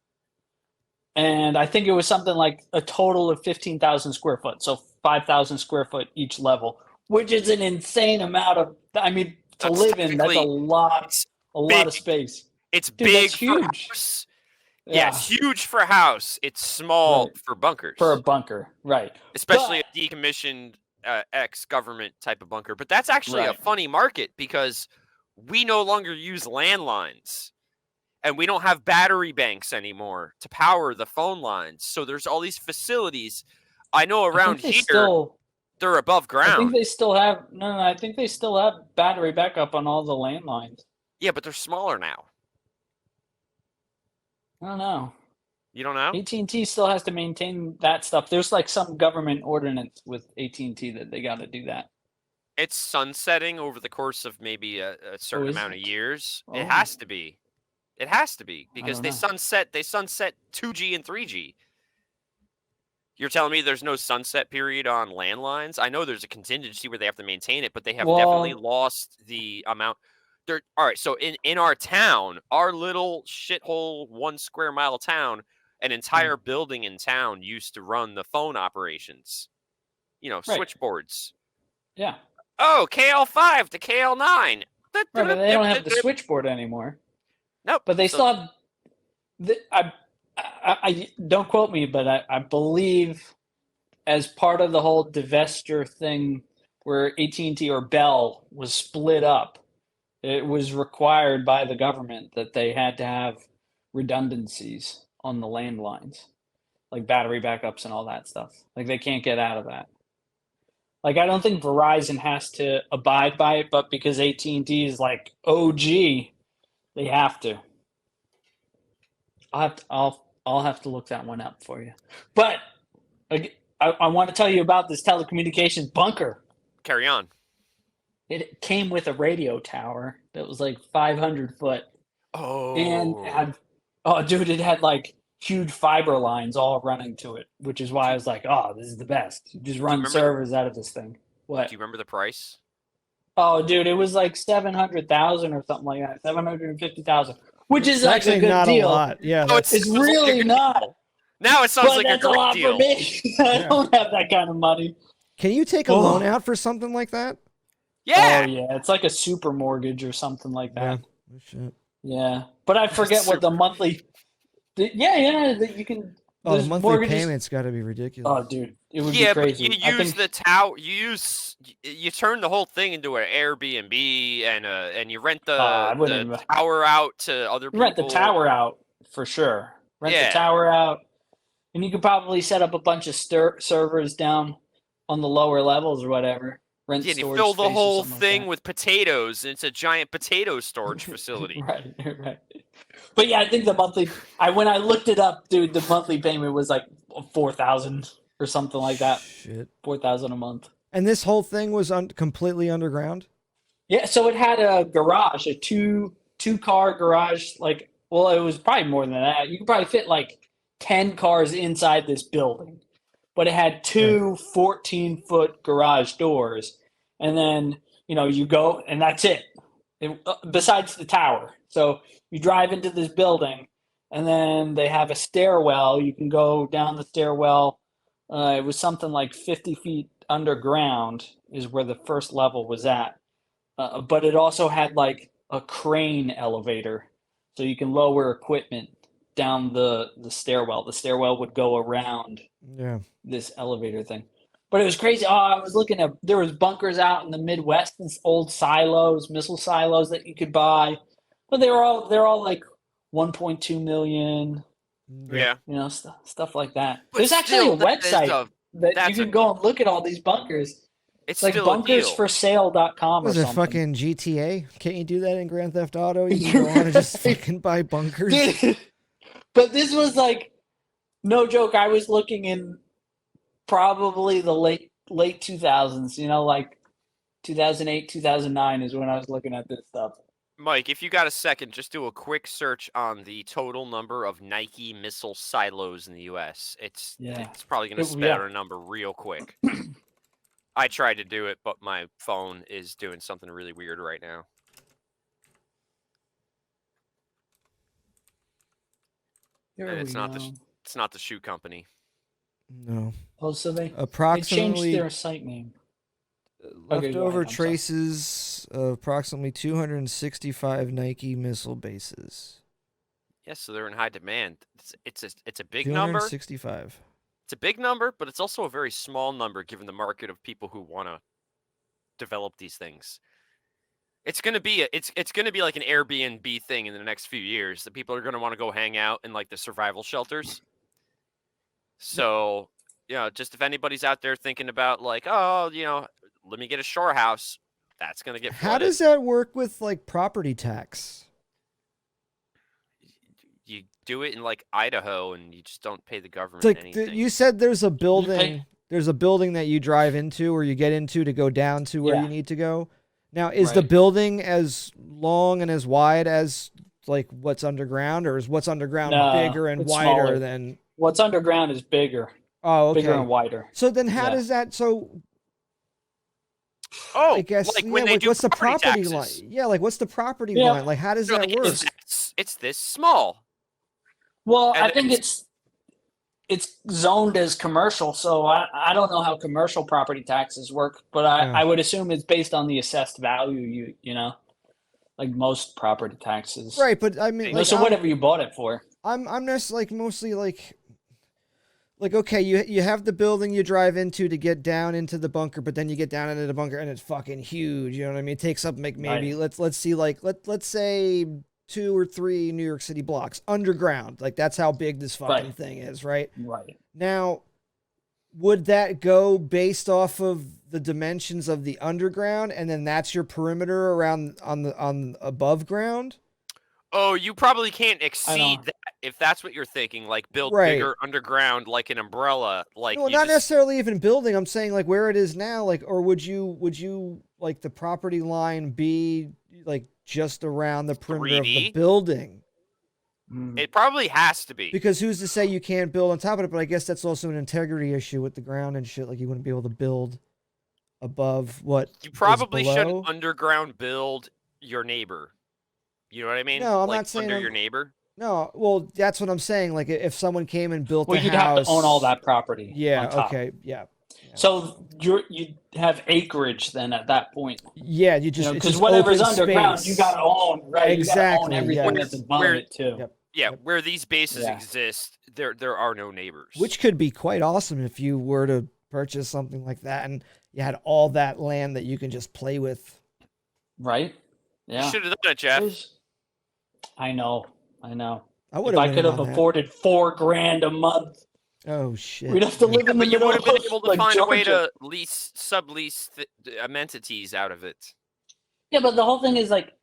And I think it was something like a total of 15,000 square foot. So 5,000 square foot each level, which is an insane amount of, I mean, to live in, that's a lot of space. It's big for house. Yeah, it's huge for a house. It's small for bunkers. For a bunker, right. Especially a decommissioned ex-government type of bunker. But that's actually a funny market because we no longer use landlines. And we don't have battery banks anymore to power the phone lines. So there's all these facilities. I know around here, they're above ground. I think they still have, I think they still have battery backup on all the landlines. Yeah, but they're smaller now. I don't know. You don't know? AT&T still has to maintain that stuff. There's like some government ordinance with AT&T that they got to do that. It's sunsetting over the course of maybe a certain amount of years. Oh. It has to be. It has to be because they sunset 2G and 3G. You're telling me there's no sunset period on landlines? I know there's a contingency where they have to maintain it, but they have definitely lost the amount. All right, so in our town, our little shithole 1 square mile town, an entire building in town used to run the phone operations. You know, switchboards. Yeah. Oh, KL5 to KL9. Right, but they don't have the switchboard anymore. Nope. But they still have. I don't quote me, but I believe as part of the whole divestiture thing, where AT&T or Bell was split up, it was required by the government that they had to have redundancies on the landlines, like battery backups and all that stuff. Like they can't get out of that. Like I don't think Verizon has to abide by it, but because AT&T is like OG. They have to. I'll have to look that one up for you. But I want to tell you about this telecommunications bunker. Carry on. It came with a radio tower that was like 500 foot. Oh. And it had like huge fiber lines all running to it, which is why I was like, oh, this is the best. You just run servers out of this thing. What? Do you remember the price? Oh, dude, it was like 700,000 or something like that, 750,000, which is like a good not deal. A lot. Yeah, it's really not. Now it sounds like that's a lot deal. For me. I don't have that kind of money. Can you take a loan out for something like that? Yeah. Oh yeah, it's like a super mortgage or something like that. Yeah. Shit. Yeah, but I forget what the monthly. You can. Oh, the monthly payment's got to be ridiculous. Oh, dude, it would be crazy. But you use the tower. You turn the whole thing into an Airbnb, and you rent the tower out to other people. Rent the tower out for sure. Rent the tower out, and you could probably set up a bunch of servers down on the lower levels or whatever. rent Yeah, you storage fill the space or whole something thing like with potatoes, and it's a giant potato storage that. facility. Right. But yeah, I think the monthly. When I looked it up, dude, the monthly payment was like 4,000 or something like that. Shit. 4,000 a month. And this whole thing was completely underground? Yeah, so it had a garage, a two-car garage. Like, well, it was probably more than that. You could probably fit like 10 cars inside this building, but it had two 14-foot garage doors, and then you go, and that's it. Besides the tower, so you drive into this building, and then they have a stairwell. You can go down the stairwell. It was something like 50 feet underground is where the first level was at. But it also had like a crane elevator, so you can lower equipment down the stairwell. The stairwell would go around this elevator thing. But it was crazy. Oh, I was looking at, there was bunkers out in the Midwest, these old silos, missile silos that you could buy. But they're all like 1.2 million. Yeah. Stuff like that. But There's actually a still, website that you can go and look at all these bunkers. It's like still a deal. bunkersforsale.com or Was it something. fucking GTA? Can't you do that in Grand Theft Auto? You can go on and just fucking buy bunkers. Dude, but this was like, no joke. I was looking in probably the late 2000s. Like 2008, 2009 is when I was looking at this stuff. Mike, if you got a second, just do a quick search on the total number of Nike missile silos in the U.S. It's probably going to spit out a number real quick. I tried to do it, but my phone is doing something really weird right now. And it's not the shoe company. No. Oh, so they approximately changed their site name. Leftover traces of approximately 265 Nike missile bases. Yes, so they're in high demand. It's a big number. 265. It's a big number, but it's also a very small number given the market of people who want to develop these things. It's gonna be like an Airbnb thing in the next few years that people are gonna want to go hang out in like the survival shelters. So, just if anybody's out there thinking about like, oh, let me get a shore house, that's gonna get flooded. How does that work with like property tax? You do it in like Idaho, and you just don't pay the government anything. You said there's a building. There's a building that you drive into or you get into to go down to where you need to go. Now, is the building as long and as wide as like what's underground, or is what's underground bigger and wider smaller. than what's underground is bigger? Oh, okay. Bigger and wider. So then, how does that? Oh, I guess like when they do what's the property taxes. line? Yeah, like what's the property line? Like how does that work? It's this small. Well, I think it's zoned as commercial, so I don't know how commercial property taxes work, but I would assume it's based on the assessed value. Like most property taxes, right? But I mean, so whatever you bought it for. I'm just like mostly like okay, you have the building you drive into to get down into the bunker, but then you get down into the bunker and it's fucking huge. You know what I mean? It takes up like maybe let's see like let's say 2 or 3 New York City blocks underground. Like that's how big this fucking thing is, right? Right. Now, would that go based off of the dimensions of the underground, and then that's your perimeter around on above ground? Oh, you probably can't exceed that if that's what you're thinking. Like build bigger underground, like an umbrella. Like well, not necessarily even building. I'm saying like where it is now. Like, or would you like the property line be like just around the perimeter 3D? Of the building? It probably has to be. Because who's to say you can't build on top of it? But I guess that's also an integrity issue with the ground and shit. Like you wouldn't be able to build above what you probably shouldn't underground build your neighbor. You know what I mean? No, I'm like not saying under your neighbor. No, well, that's what I'm saying. Like if someone came and built a house, you'd have to own all that property. Yeah. On top. Okay. Yeah. So you have acreage then at that point. Yeah, you just because whatever's underground, space. You got to own, right? Exactly. You gotta own everything that's above it too. Yep. Yeah, where these bases exist, there are no neighbors. Which could be quite awesome if you were to purchase something like that and you had all that land that you can just play with. Right. Yeah. You should have done it, Jeff. I know. I if I could have afforded $4,000 a month Oh shit. We'd have to live in the But you middle would have been of, able to like, find a way Georgia. to sublease amenities out of it. Yeah, but the whole thing is like,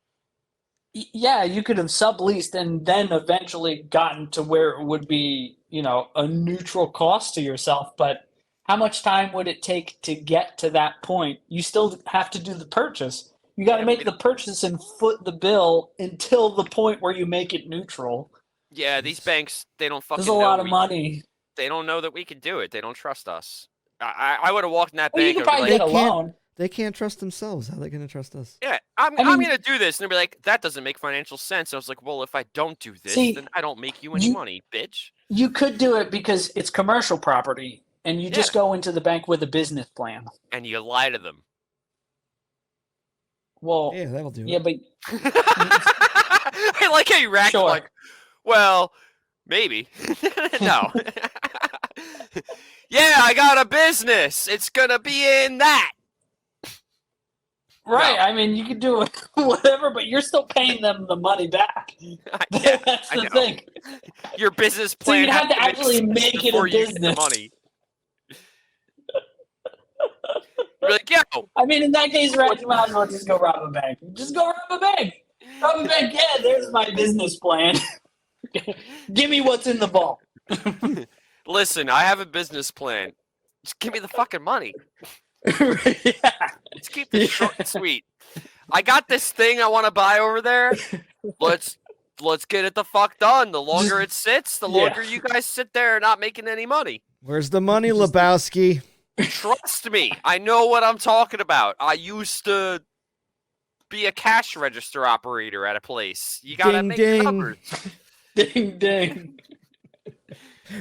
yeah, you could have subleased and then eventually gotten to where it would be, a neutral cost to yourself. But how much time would it take to get to that point? You still have to do the purchase. You got to make the purchase and foot the bill until the point where you make it neutral. Yeah, these banks, they don't fucking There's a know. lot of money. They don't know that we can do it. They don't trust us. I would have walked in that Well, you bank. could probably get a can't- loan. They can't trust themselves. How are they going to trust us? Yeah, I'm going to do this. And they'll be like, that doesn't make financial sense. I was like, well, if I don't do this, then I don't make you any money, bitch. You could do it because it's commercial property, and you just go into the bank with a business plan. And you lie to them. Well, Yeah, that'll do yeah, it. but I like how you racked Sure. like, well, maybe. No. Yeah, I got a business. It's going to be in that. right. No. I mean, you could do it, whatever, but you're still paying them the money back. Yeah, That's I the know. thing. Your business So plan you'd have to has actually make make it a before you get the business. money. You're like, yo, I mean, in that case, right, you might as well just go rob a bank. Just go rob a bank. Rob a bank. Yeah, there's my business plan. Give me what's in the vault. listen, I have a business plan. Just give me the fucking money. Yeah. Let's keep this short and sweet. I got this thing I want to buy over there. Let's get it the fuck done. The longer it sits, the longer you guys sit there not making any money. Where's the money, Lebowski? Trust me, I know what I'm talking about. I used to be a cash register operator at a place. You gotta Ding, make the ding. numbers. Ding, ding.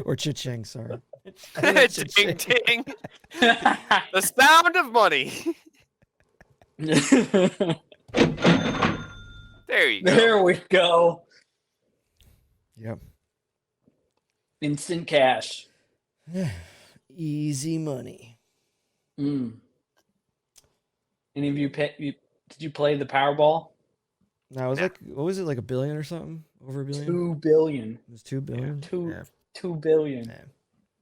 Or cha-ching, sorry. Ding ding. The sound of money. There you go. There we go. Yep. Instant cash. Easy money. Any of you did you play the Powerball? No, it was like, what was it, like $1 billion or something? Over $1 billion? 2 billion. It was $2 billion? Two- Yeah. 2 billion. Yeah.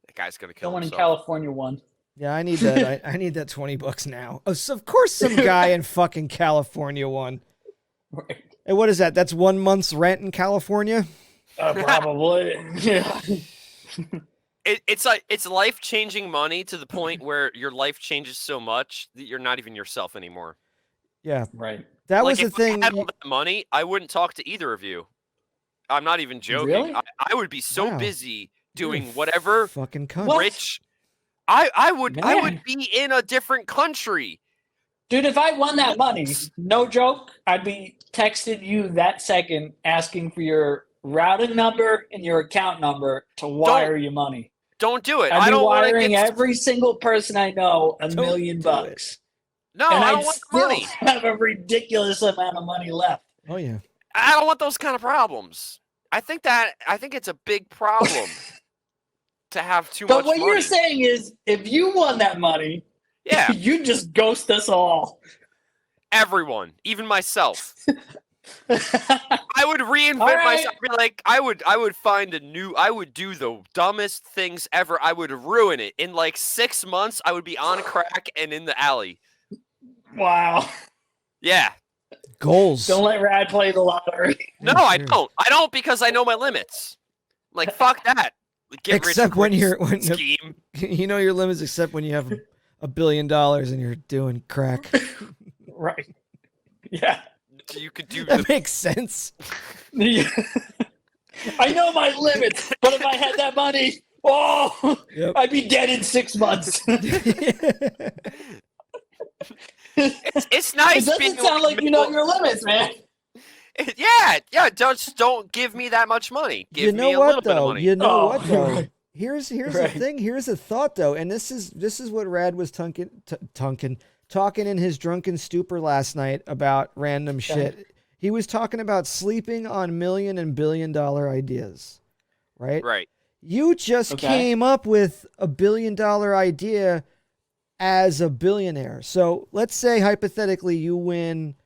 That guy's gonna kill Someone in himself. California won. Yeah, I need that. I need that $20 now. Oh, so of course some guy in fucking California won. Right. And what is that? That's 1 month's rent in California? Probably. Yeah. It's life-changing money to the point where your life changes so much that you're not even yourself anymore. Yeah. Right. That Like, was the if thing. I had all that money, I wouldn't talk to either of you. I'm not even joking. Really? I would be so Wow. busy You're a doing whatever fucking cunt. What? rich. I would Man. be in a different country. Dude, if I won that money, no joke, I'd be texting you that second asking for your routing number and your account number to wire you money. Don't do it. I'd I be don't want to wiring get every single person I know $1 Don't million do bucks. No, And I I'd don't want the still money. have a ridiculous amount of money left. Oh, yeah. I don't want those kind of problems. I think it's a big problem to have too But much what money. you're saying is, if you won that money, Yeah, you just ghost us all. everyone, even myself. I would reinvent All right. myself. Be like, I would find I would do the dumbest things ever. I would ruin it. In like 6 months, I would be on crack and in the alley. Wow. Yeah. Goals. Don't let Rad play the lottery. No, I don't. I don't because I know my limits. Like, fuck that. Get Except rich when quick you're scheme. you know your limits, except when you have $1 billion and you're doing crack. Right. Yeah. You could do That makes sense. I know my limits, but if I had that money, Yep. I'd be dead in 6 months. It's nice. It being doesn't sound like you know your limits, man. Yeah. Just don't give me that much money. Give You know me a what little bit of though? money. You know Oh, what though? right. Here's Right. the thing. Here's a thought though, and this is what Rad was talking in his drunken stupor last night about random shit. He was talking about sleeping on million and billion dollar ideas, right? Right. You just came up with $1 billion idea as a billionaire. So let's say hypothetically you win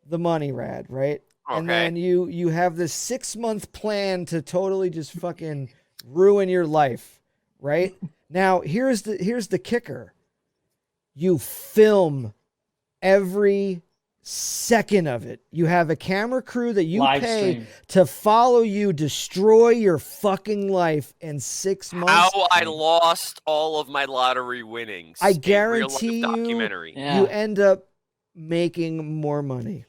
the money, Rad, right? And Okay. then you have this 6-month plan to totally just fucking ruin your life, right? Now, here's the kicker. You film every second of it. You have a camera crew that you Live pay stream. to follow you destroy your fucking life in 6 months. How I lost all of my lottery winnings. I A guarantee real-life you, documentary. Yeah. you end up making more money.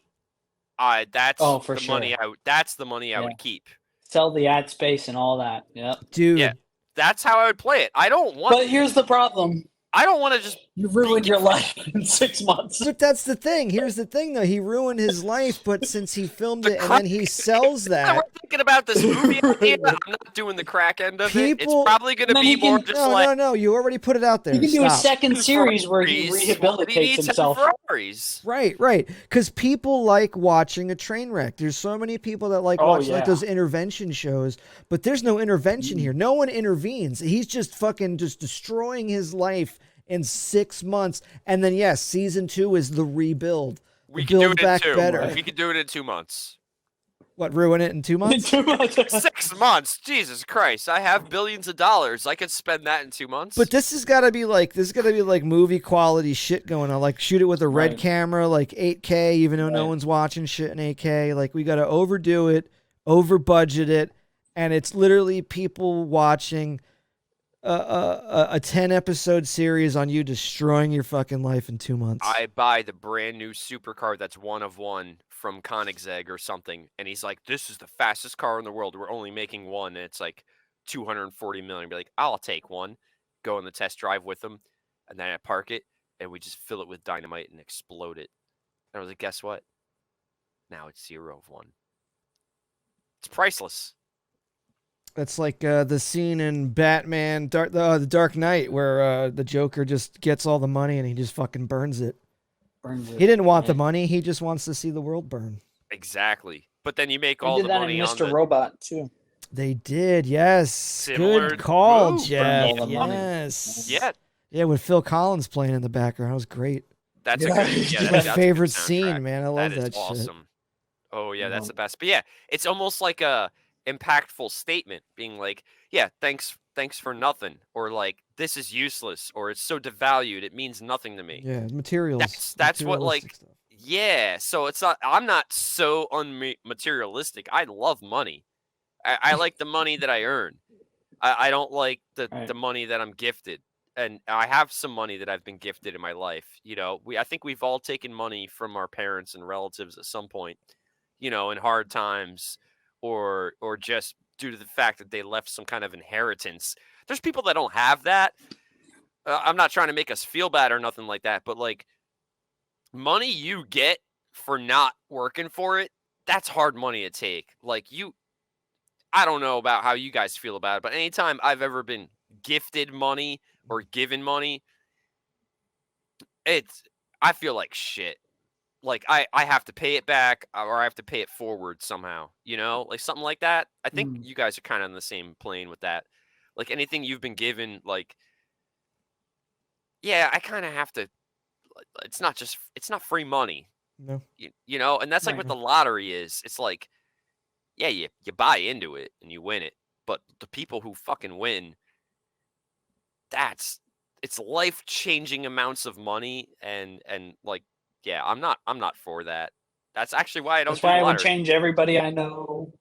That's for the sure. money that's the money I Yeah. would keep. Sell the ad space and all that. Yep. Dude. Yeah. That's how I would play it. I don't want But here's the problem. I don't want to just You ruined your life in 6 months. But that's the thing. Here's the thing, though. He ruined his life, but since he filmed it and then he sells that. We're thinking about this movie idea. I'm not doing the crack end of it. It's probably going to Man, be he more can- just No, like no. You already put it out there. You can do a Stop. second series where he Ferraris. What do you need rehabilitates 10 himself. Ferraris? Right. Because people like watching a train wreck. There's so many people that like watching like those intervention shows, but there's no intervention here. No one intervenes. He's just fucking just destroying his life in 6 months. And then, yes, season 2 is the rebuild. We can do Build it back in 2. better. We can do it in 2 months. What, ruin it in 2 months? 2 months. 6 months. Jesus Christ. I have billions of dollars. I could spend that in 2 months. But this has got to be like movie quality shit going on. Like shoot it with a red camera, like 8K, even though no one's watching shit in 8K. Like we got to overdo it, over budget it, and it's literally people watching a 10-episode series on you destroying your fucking life in 2 months. I buy the brand new supercar that's one of one from Koenigsegg or something, and he's like, "This is the fastest car in the world. We're only making one, and it's like 240 million." Be like, "I'll take one." Go on the test drive with him, and then I park it, and we just fill it with dynamite and explode it. And I was like, "Guess what? Now it's 0 of 1. It's priceless." That's like the scene in Batman, the Dark Knight, where the Joker just gets all the money and he just fucking burns it. He didn't want the money. He just wants to see the world burn. Exactly. But then you make They all did the that money in on Mr. the... Robot too. They did, yes. Similar Good call, move. Jeff. Burned all the money. Yes. Yeah, with Phil Collins playing in the background. That was great. that's a good... Yeah, My that's a good favorite soundtrack. scene, man. I love that is shit. awesome. Oh, yeah, that's the best. But yeah, it's almost like a impactful statement being like, yeah, thanks for nothing, or like, this is useless, or it's so devalued, it means nothing to me. Yeah, materials. That's what, materialistic like, stuff. yeah, so it's not, I'm not so unmaterialistic. I love money. I like the money that I earn. I don't like the money that I'm gifted. And I have some money that I've been gifted in my life. You know, I think we've all taken money from our parents and relatives at some point, you know, in hard times, or just due to the fact that they left some kind of inheritance. There's people that don't have that. I'm not trying to make us feel bad or nothing like that, but like, money you get for not working for it, that's hard money to take. Like, I don't know about how you guys feel about it, but anytime I've ever been gifted money or given money, I feel like shit. Like, I have to pay it back, or I have to pay it forward somehow, you know, like something like that. I think you guys are kind of on the same plane with that. Like, anything you've been given, like, yeah, I kind of have to, it's not free money. No. You know, and that's like what the lottery is. It's like, yeah, you buy into it and you win it, but the people who fucking win, it's life-changing amounts of money, and like, yeah, I'm not for that. That's actually why I don't. That's why do I would lottery. change everybody I know.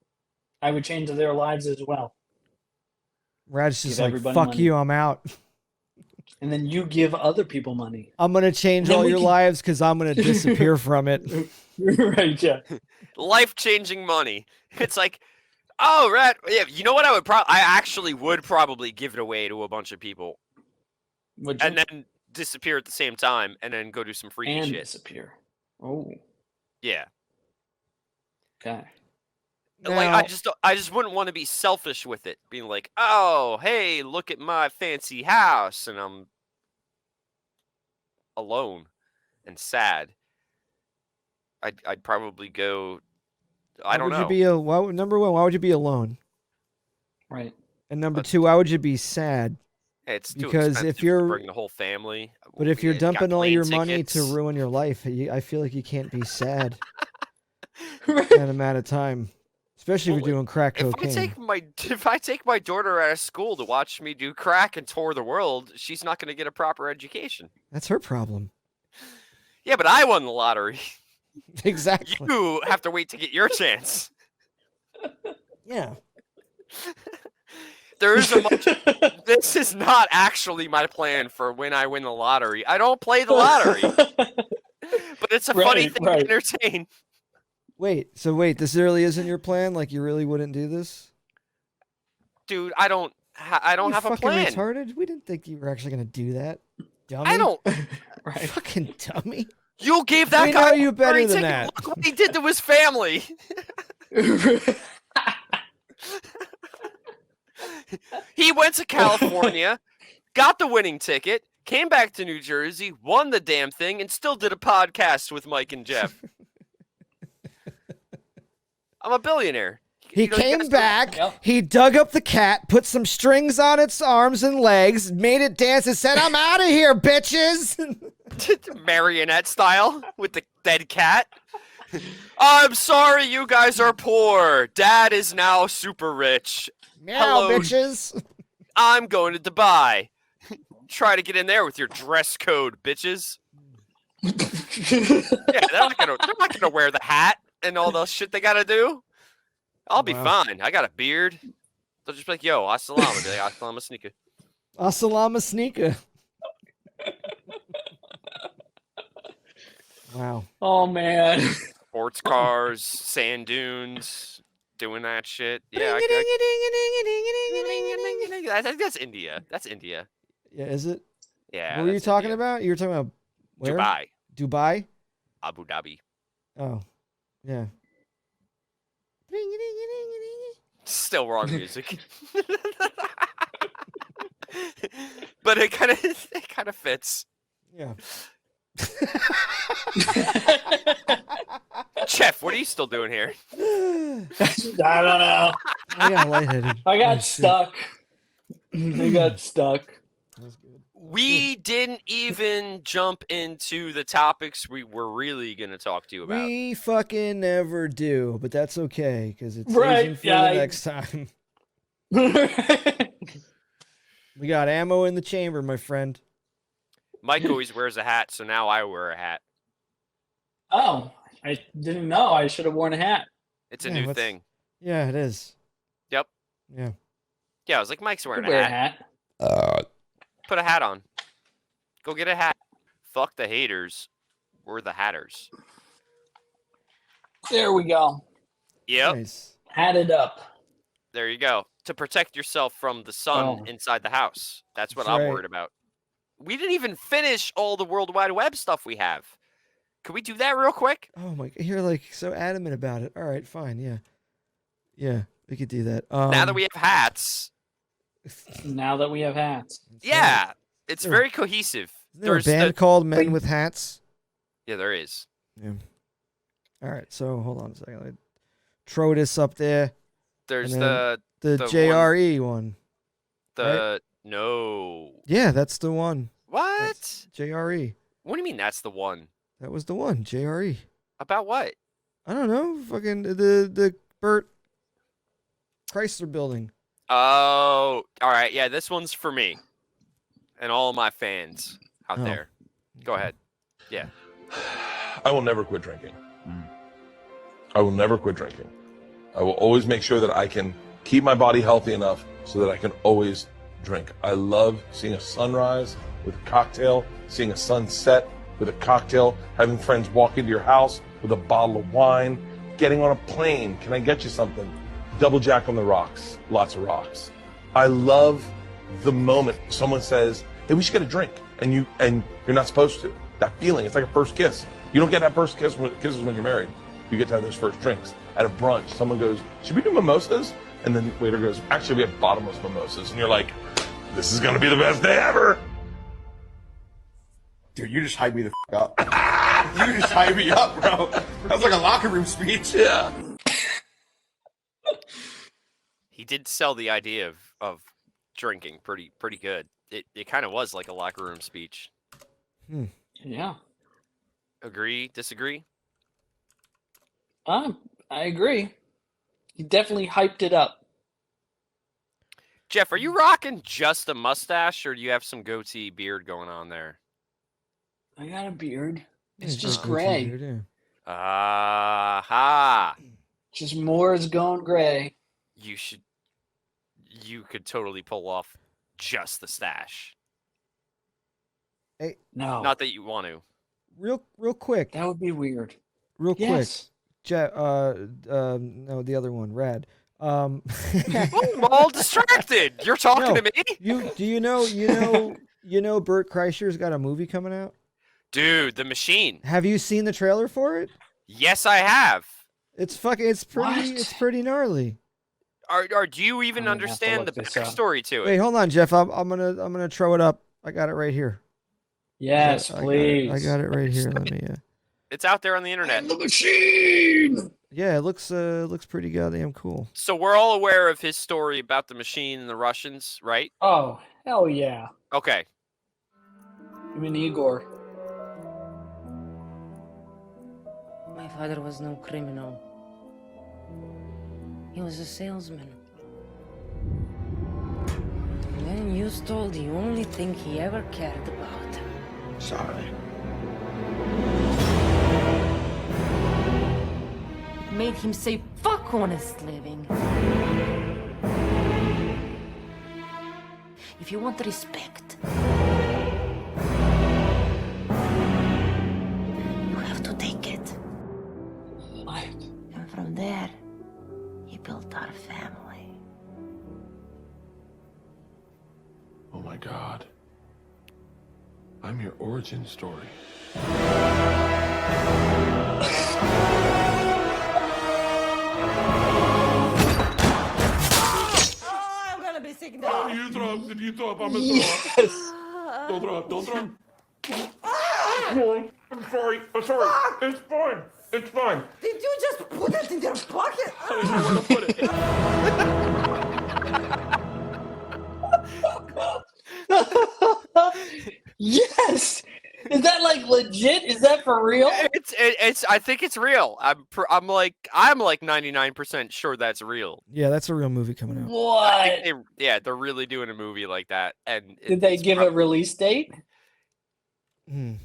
I would change their lives as well. Rad's just Give like, everybody fuck money. you, I'm out. And then you give other people money. I'm going to change Then all we your can- lives because I'm going to disappear from it. Right, yeah. Life-changing money. It's like, oh, Rad. Yeah, you know what? I actually would probably give it away to a bunch of people, Would you? and then disappear at the same time, and then go do some freaky And shit. disappear. Oh, Yeah. okay. Like, Now- I just wouldn't want to be selfish with it, being like, oh, hey, look at my fancy house, and I'm alone and sad. I'd probably go. I don't know. Number one, why would you be alone? Right. And number two, why would you be sad? It's too because expensive if you're- to bring the whole family. But if you're We got dumping all plane your money to tickets. ruin your life, I feel like you can't be sad in that amount of time. Especially if you're doing crack If cocaine. I take my daughter out of school to watch me do crack and tour the world, she's not going to get a proper education. That's her problem. Yeah, but I won the lottery. Exactly. You have to wait to get your chance. Yeah. There is a much. This is not actually my plan for when I win the lottery. I don't play the lottery, but it's a funny thing to entertain. Wait, this really isn't your plan? Like you really wouldn't do this? Dude, I don't have a plan. Fucking retarded? We didn't think you were actually gonna do that. Dummy. I don't. Fucking dummy. You gave that we guy know you better than ticket. that. Look what he did to his family. He went to California, got the winning ticket, came back to New Jersey, won the damn thing, and still did a podcast with Mike and Jeff. I'm a billionaire. He came back, he dug up the cat, put some strings on its arms and legs, made it dance, and said, "I'm out of here, bitches!" Marionette style with the dead cat. I'm sorry you guys are poor. Dad is now super rich. Meow, hello, bitches. I'm going to Dubai. Try to get in there with your dress code, bitches. Yeah, they're not gonna wear the hat and all the shit they gotta do. I'll be fine. I got a beard. They'll just be like, yo, assalamu alaikum, assalamu sneaker. Assalamu sneaker. Wow. Oh, man. Sports cars, sand dunes, doing that shit. Yeah, I think that's India. That's India. Yeah, is it? Yeah. What were you talking about? You were talking about where? Dubai. Dubai? Abu Dhabi. Oh, yeah. Still wrong music. But it kind of fits. Yeah. Jeff, what are you still doing here? I don't know. I got lightheaded. I got stuck. I got stuck. That's good. We didn't even jump into the topics we were really going to talk to you about. We fucking never do, but that's okay because it's Right, for the next time. We got ammo in the chamber, my friend. Mike always wears a hat, so now I wear a hat. Oh, I didn't know. I should have worn a hat. It's a new thing. Yeah, it is. Yep. Yeah. Yeah, I was like, Mike's wearing Wear a hat. Put a hat on. Go get a hat. Fuck the haters. We're the hatters. There we go. Yep. Nice. Hatted up. There you go. To protect yourself from the sun inside the house. That's what I'm worried about. We didn't even finish all the World Wide Web stuff we have. Can we do that real quick? Oh my! You're like so adamant about it. All right, fine. Yeah. Yeah, we could do that. Now that we have hats. Now that we have hats. Yeah, it's very cohesive. There's a band called Men with Hats. Yeah, there is. Yeah. All right, so hold on a second. Let me throw this up there. There's the the JRE one. The no. Yeah, that's the one. What? That's JRE. What do you mean that's the one? That was the one. JRE. About what? I don't know. Fucking the Burt Chrysler building. Oh, all right. Yeah, this one's for me and all my fans out there. Go ahead. Yeah. I will never quit drinking. I will never quit drinking. I will always make sure that I can keep my body healthy enough so that I can always drink. I love seeing a sunrise with a cocktail, seeing a sunset with a cocktail, having friends walk into your house with a bottle of wine, getting on a plane. Can I get you something? Double Jack on the rocks, lots of rocks. I love the moment someone says, "Hey, we should get a drink," and you're not supposed to. That feeling, it's like a first kiss. You don't get that first kiss kisses when you're married. You get to have those first drinks. At a brunch, someone goes, "Should we do mimosas?" And then the waiter goes, "Actually, we have bottomless mimosas." And you're like, "This is gonna be the best day ever." Dude, you just hyped me the up. You just hyped me up, bro. That was like a locker room speech. Yeah. He did sell the idea of drinking pretty good. It kind of was like a locker room speech. Yeah. Agree? Disagree? I agree. He definitely hyped it up. Jeff, are you rocking just a mustache, or do you have some goatee beard going on there? I got a beard. It's He's just got goatee gray. beard, yeah. Aha! Just more is going gray. You could totally pull off just the stash. Hey, No. Not that you want to. Real quick. That would be weird. Real Yes. quick. No, the other one, Rad. I'm all distracted. You're talking to me. You know Bert Kreischer's got a movie coming out? Dude, The Machine. Have you seen the trailer for it? Yes, I have. It's pretty gnarly. Do you even understand the backstory to it? Wait, hold on, Jeff. I'm gonna throw it up. I got it right here. Yes, please. I got it right here. Let me. It's out there on the internet. The Machine. Yeah, it looks pretty goddamn cool. So we're all aware of his story about the Machine and the Russians, right? Oh, hell yeah. Okay. You mean Igor? My father was no criminal. He was a salesman. When you stole the only thing he ever cared about. Sorry. It made him say, fuck honest living. If you want respect, you have to take it. What? And from there, he built our family. Oh my God. I'm your origin story. I'm gonna be sick now. You throw up. Did you throw up? I'm gonna throw up. Yes. Don't throw up. Don't throw up. I'm sorry. I'm sorry. It's fine. It's fine. Did you just put it in your pocket? I didn't know where to put it. Yes. Is that like legit? Is that for real? It's. I think it's real. I'm like 99% sure that's real. Yeah, that's a real movie coming out. What? They're really doing a movie like that. And Did they give a release date? He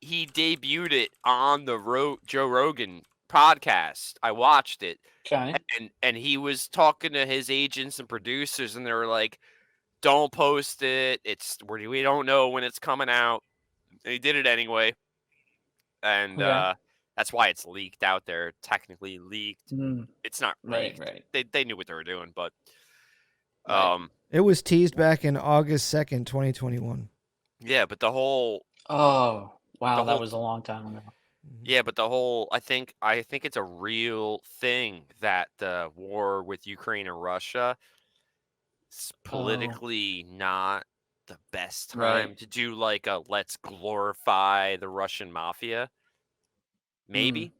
debuted it on the Joe Rogan podcast. I watched it. Okay. And he was talking to his agents and producers, and they were like, "Don't post it. We don't know when it's coming out." And he did it anyway, and that's why it's leaked out there. Technically leaked. It's not leaked. Right. They knew what they were doing, but it was teased back in August 2nd, 2021. Yeah, but the whole. Oh wow, that was a long time ago. Yeah, but the whole I think it's a real thing that the war with Ukraine and Russia is politically not the best time to do like a let's glorify the Russian mafia. Maybe.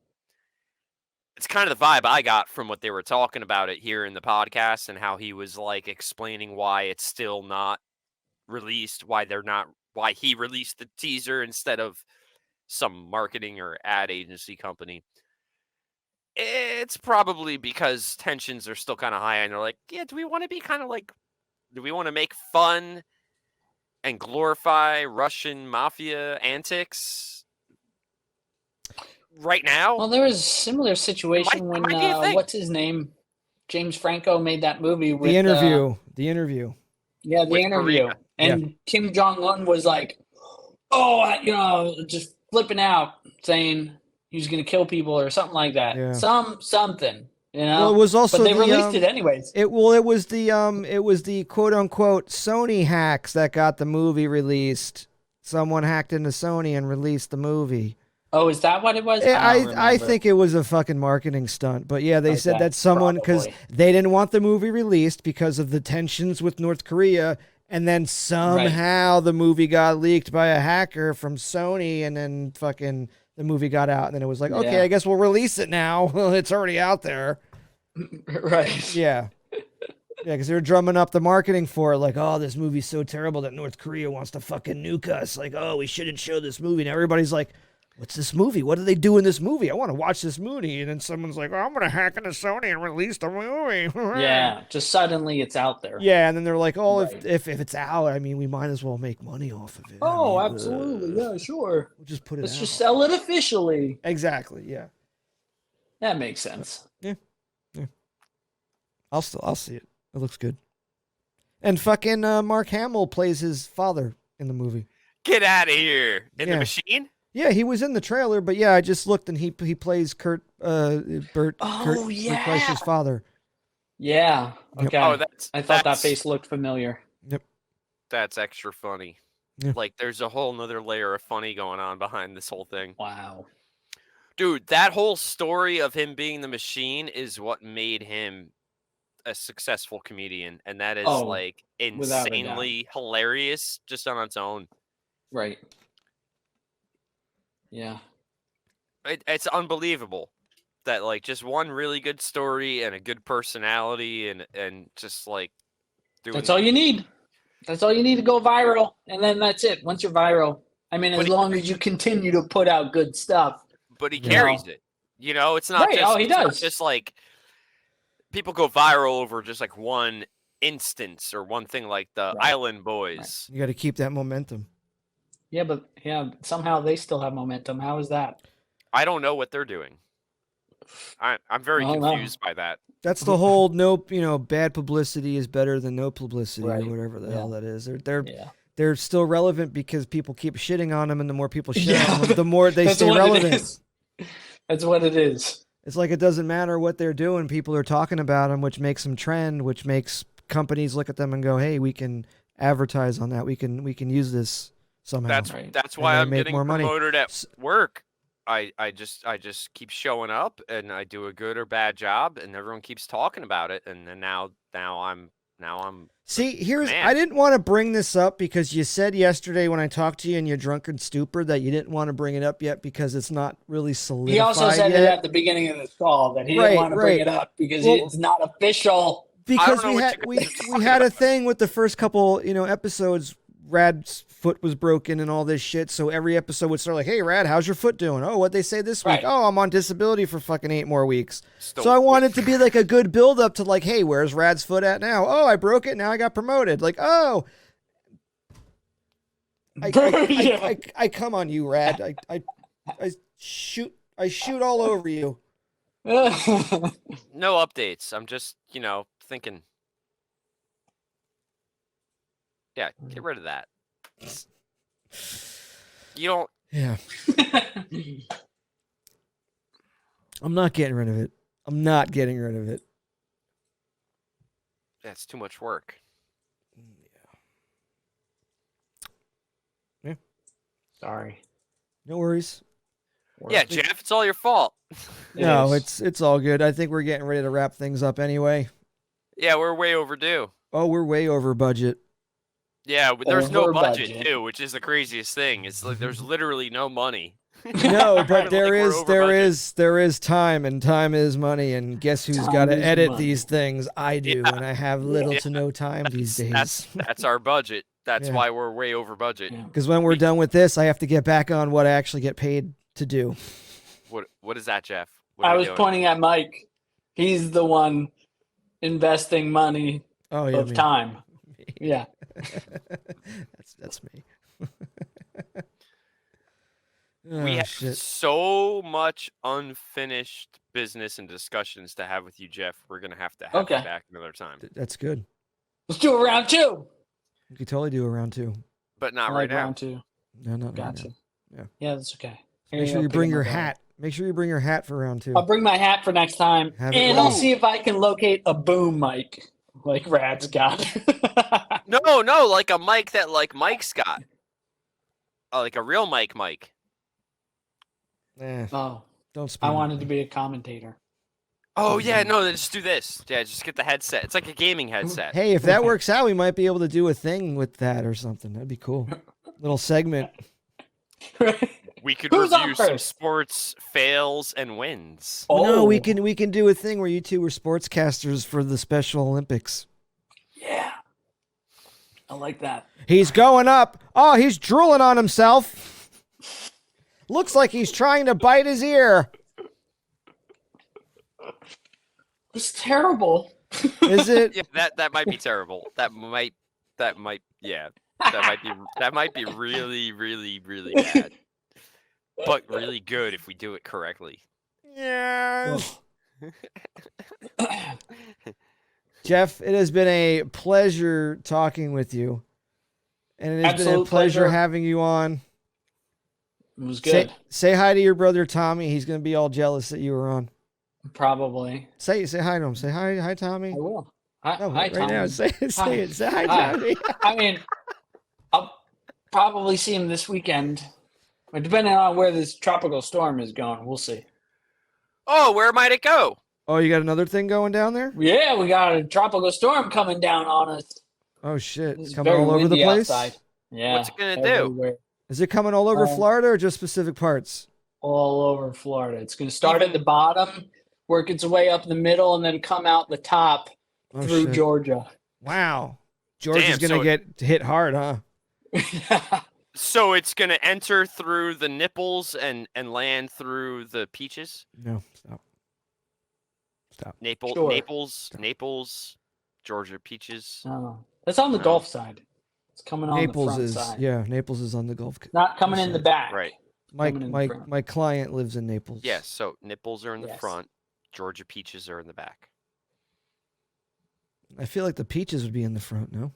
It's kind of the vibe I got from what they were talking about it here in the podcast, and how he was like explaining why it's still not released, why he released the teaser instead of some marketing or ad agency company. It's probably because tensions are still kind of high, and they're like, yeah, do we want to make fun and glorify Russian mafia antics right now? Well, there was a similar situation when what's his name, James Franco made that movie with The Interview. Yeah, The Interview. Korea. And Kim Jong-un was like, just flipping out, saying he was going to kill people or something like that. Yeah. Something, Well, it was also but they released it anyways. It was the quote unquote Sony hacks that got the movie released. Someone hacked into Sony and released the movie. Oh, is that what it was? I think it was a fucking marketing stunt. But yeah, they said that someone, because they didn't want the movie released because of the tensions with North Korea. And then somehow the movie got leaked by a hacker from Sony, and then fucking the movie got out. And then it was like, okay, I guess we'll release it now. It's already out there. Right. Yeah. Yeah, because they were drumming up the marketing for it. Like, oh, this movie's so terrible that North Korea wants to fucking nuke us. Like, oh, we shouldn't show this movie. And everybody's like, what's this movie? What do they do in this movie? I want to watch this movie. And then someone's like, oh, I'm going to hack into Sony and release the movie. Yeah, just suddenly it's out there. Yeah, and then they're like, oh, Right. if it's out, I mean, we might as well make money off of it. Oh, I mean, absolutely. Yeah, sure. We'll just put it Let's out. just sell it officially. Exactly, yeah. That makes sense. Yeah. I'll see it. It looks good. And fucking Mark Hamill plays his father in the movie. Get out of here. In the machine? Yeah, he was in the trailer, but yeah, I just looked and he plays Bert Kreischer's father. Yeah. Okay. Oh, I thought that face looked familiar. Yep. That's extra funny. Yeah. Like, there's a whole nother layer of funny going on behind this whole thing. Wow. Dude, that whole story of him being the machine is what made him a successful comedian. And that is, like, insanely hilarious just on its own. Right. Yeah. It's unbelievable that, like, just one really good story and a good personality and just, like, that's all you need. That's all you need to go viral. And then that's it. Once you're viral, I mean, as long as you continue to put out good stuff. But he carries it. You know, it's not right. just, he does. Just like people go viral over just like one instance or one thing, like the Island Boys. Right. You got to keep that momentum. Yeah, but somehow they still have momentum. How is that? I don't know what they're doing. I'm very confused by that. That's the whole bad publicity is better than no publicity or whatever the hell that is. They're still relevant because people keep shitting on them, and the more people shit on them, the more they stay relevant. That's what it is. It's like it doesn't matter what they're doing. People are talking about them, which makes them trend, which makes companies look at them and go, "Hey, we can advertise on that. We can use this somehow." That's why I'm getting promoted at work. I just keep showing up and I do a good or bad job and everyone keeps talking about it, and then now I'm See, I didn't want to bring this up because you said yesterday when I talked to you in your drunken stupor that you didn't want to bring it up yet because it's not really solidified. He also said yet. it at the beginning of the call that he didn't want to bring it up because it's not official. Because we had a thing with the first couple episodes. Rad's foot was broken and all this shit, so every episode would start like, "Hey, Rad, how's your foot doing? Oh, what'd they say this week? Oh, I'm on disability for fucking 8 more weeks." So I wanted to be like a good build up to like, "Hey, where's Rad's foot at now? Oh, I broke it. Now I got promoted." Like, oh, I come on you, Rad. I shoot all over you. No updates. I'm just thinking. Yeah, get rid of that. You don't. Yeah. I'm not getting rid of it. That's too much work. Yeah. Sorry. No worries. Yeah, Jeff, it's all your fault. No, it's all good. I think we're getting ready to wrap things up anyway. Yeah, we're way overdue. Oh, we're way over budget. Yeah, but there's no budget too, which is the craziest thing. It's like there's literally no money. No, but there is time, and time is money, and guess who's got to edit these things? I do, and I have little to no time these days. That's our budget. That's why we're way over budget. Because when we're done with this, I have to get back on what I actually get paid to do. What is that, Jeff? I was pointing at Mike. He's the one investing money of time. Yeah. That's me. We have so much unfinished business and discussions to have with you, Jeff. We're gonna have to have you back another time. That's good. Let's do a round 2. We could totally do a round 2, but not right now. Round 2. No, not gotcha. right now. Yeah, that's okay. Make sure you bring your hat. Make sure you bring your hat for round 2. I'll bring my hat for next time, and I'll see if I can locate a boom mic like Rad's got. No, like a mic that like Mike's got. Like a real mic. Oh, don't. I wanted to be a commentator. Oh yeah, no, then just do this. Yeah, just get the headset. It's like a gaming headset. Hey, if that works out, we might be able to do a thing with that or something. That'd be cool. Little segment. We could review some sports fails and wins. Oh. No, we can do a thing where you two were sportscasters for the Special Olympics. Yeah. I like that. He's going up. Oh, he's drooling on himself. Looks like he's trying to bite his ear. It's terrible. Is it? Yeah, that might be terrible. That might yeah. That might be really, really, really bad. But really good if we do it correctly. Yes. Jeff, it has been a pleasure talking with you. And it has been a pleasure having you on. It was good. Say hi to your brother Tommy. He's going to be all jealous that you were on. Probably. Say hi to him. Say hi, Tommy. I will. Hi, right Tommy. now. Say it. Say hi, Tommy. I mean, I'll probably see him this weekend. But depending on where this tropical storm is going, we'll see. Oh, where might it go? Oh, you got another thing going down there? Yeah, we got a tropical storm coming down on us. Oh, shit. It's coming all over the place? Outside. Yeah. What's it going to do? Is it coming all over Florida or just specific parts? All over Florida. It's going to start at the bottom, work its way up the middle, and then come out the top through Georgia. Wow. Georgia's going to get hit hard, huh? So it's going to enter through the nipples and land through the peaches? No, stop. Naples, Georgia peaches. Oh, that's on the Gulf side. It's coming on Naples the front side. Yeah, Naples is on the Gulf. Not coming in the back. Right. My client lives in Naples. Yes, so nipples are in the front. Georgia peaches are in the back. I feel like the peaches would be in the front, no?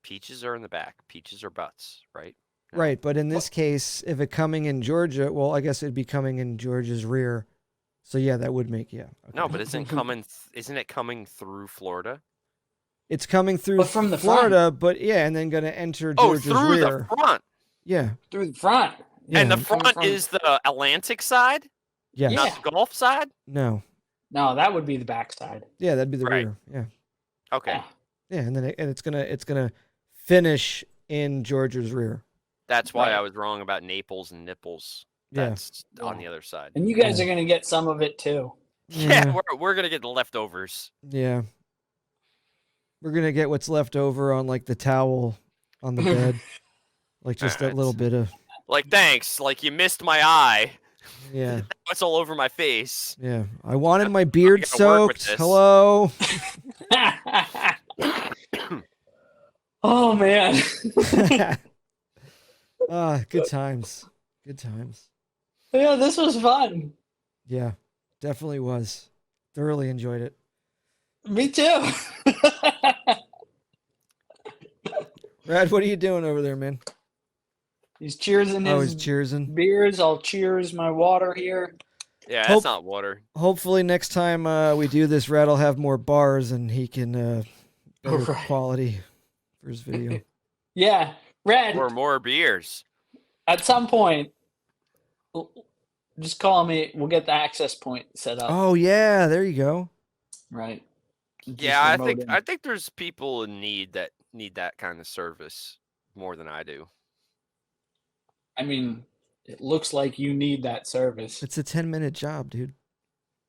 Peaches are in the back. Peaches are butts, right? No. Right, but in this case, if it coming in Georgia, well, I guess it'd be coming in Georgia's rear. So yeah, that would make Okay. No, but isn't it coming through Florida? It's coming through from the Florida, front. but yeah, and then going to enter Georgia's rear. Through the front. Yeah. Through the front. Yeah. And the front is the Atlantic side? Yes. Not the Gulf side? No. No, that would be the back side. Yeah, that'd be the rear. Yeah. Okay. Yeah, and then it's gonna finish in Georgia's rear. That's why I was wrong about Naples and nipples. That's on the other side. And you guys are going to get some of it too. Yeah, we're going to get the leftovers. Yeah. We're going to get what's left over on like the towel on the bed. Like just that little bit of like, thanks. Like you missed my eye. Yeah. It's all over my face. Yeah. I wanted my beard soaked. Hello. Oh man. Good times. Good times. Yeah, this was fun. Yeah, definitely was. Thoroughly enjoyed it. Me too. Rad, what are you doing over there, man? He's cheersing his cheersing beers. I'll cheers my water here. Yeah, that's not water. Hopefully next time we do this, Rad will have more bars and he can better quality for his video. Yeah, Rad. Or more beers. At some point, just call me. We'll get the access point set up. Oh yeah, there you go. Right. Yeah, I think there's people in need that kind of service more than I do. I mean, it looks like you need that service. It's a 10-minute job, dude.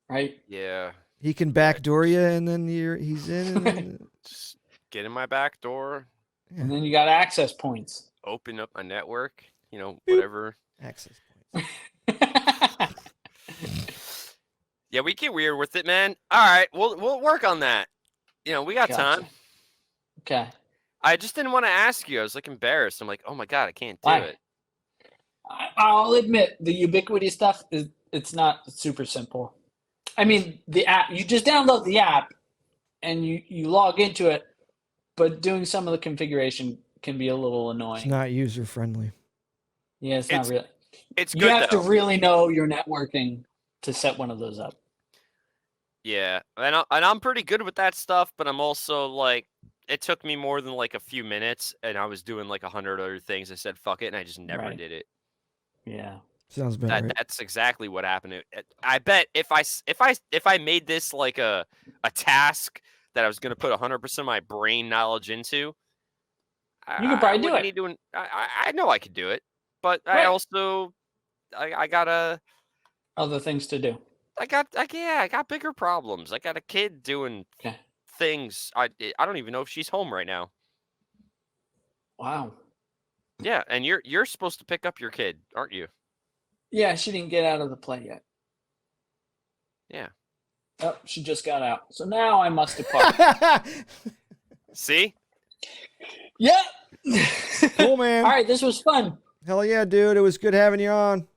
Right? Yeah. He can backdoor you, and then he's in. And just get in my back door. Yeah. And then you got access points. Open up my network. You know, whatever. Access points. Yeah, we get weird with it, man. All right, we'll work on that. You know, we got time. Okay. I just didn't want to ask you. I was like embarrassed. I'm like, oh my god, I can't do it. I'll admit the ubiquity stuff it's not super simple. I mean, the app, you just download the app and you log into it, but doing some of the configuration can be a little annoying. It's not user friendly. Yeah, it's not really. It's good. You have to really know your networking to set one of those up. Yeah, and I'm pretty good with that stuff, but I'm also like, it took me more than like a few minutes, and I was doing like 100 other things. I said fuck it, and I just never did it. Yeah, sounds bad. That's exactly what happened. I bet if I made this like a task that I was going to put 100% of my brain knowledge into, you could probably do it. I know I could do it, but I also I got other things to do. I got bigger problems. I got a kid doing things. I don't even know if she's home right now. Wow. Yeah, and you're supposed to pick up your kid, aren't you? Yeah, she didn't get out of the play yet. Yeah. Oh, she just got out. So now I must depart. See? Yeah. Cool, man. All right, this was fun. Hell yeah, dude. It was good having you on.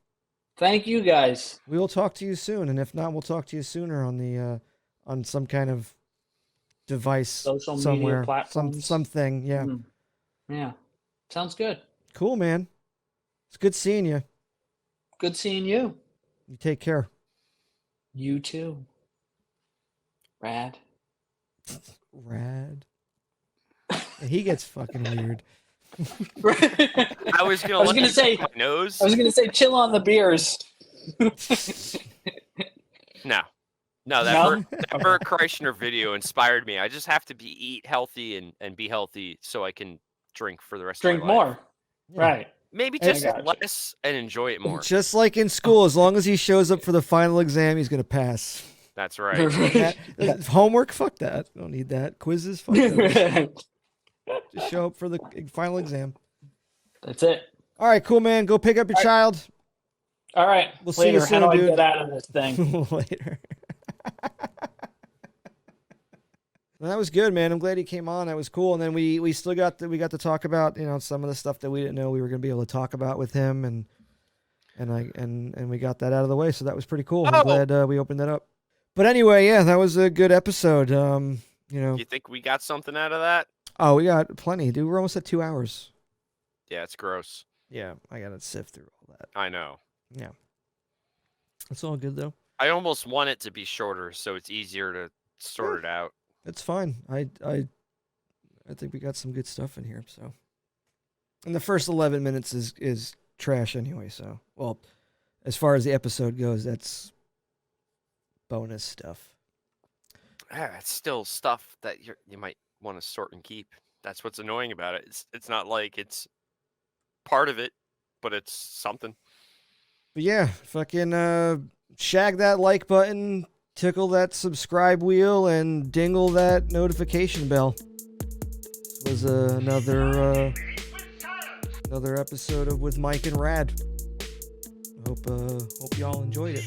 Thank you, guys. We will talk to you soon, and if not, we'll talk to you sooner on the on some kind of device Social somewhere, media platforms. something. Yeah. Yeah. Sounds good. Cool, man. It's good seeing you. Good seeing you. You take care. You too. Rad. Rad. He gets fucking weird. I was gonna say my nose. I was gonna say chill on the beers. No, that Bert Kreischer video inspired me. I just have to eat healthy and be healthy so I can drink for the rest of my life. Drink more. Yeah. Right. Maybe just less and enjoy it more. Just like in school, as long as he shows up for the final exam, he's gonna pass. That's right. Homework, fuck that. Don't need that. Quizzes, fuck that. Just show up for the final exam. That's it. All right, cool, man. Go pick up your child. All right. We'll see you soon, How do dude. I get out of this thing? Later. Well, that was good, man. I'm glad he came on. That was cool. And then we still got to talk about, you know, some of the stuff that we didn't know we were going to be able to talk about with him, and we got that out of the way. So that was pretty cool. I'm glad we opened that up. But anyway, yeah, that was a good episode. You know. You think we got something out of that? Oh, we got plenty, dude. We're almost at 2 hours. Yeah, it's gross. Yeah, I gotta sift through all that. I know. Yeah. It's all good though. I almost want it to be shorter so it's easier to sort it out. It's fine. I think we got some good stuff in here, so. And the first 11 minutes is trash anyway, so. Well, as far as the episode goes, that's bonus stuff. Yeah, it's still stuff that you might want to sort and keep. That's what's annoying about it. It's not like it's part of it, but it's something. But yeah, fucking shag that like button, tickle that subscribe wheel, and dingle that notification bell. This was another episode of With Mike and Rad. Hope y'all enjoyed it.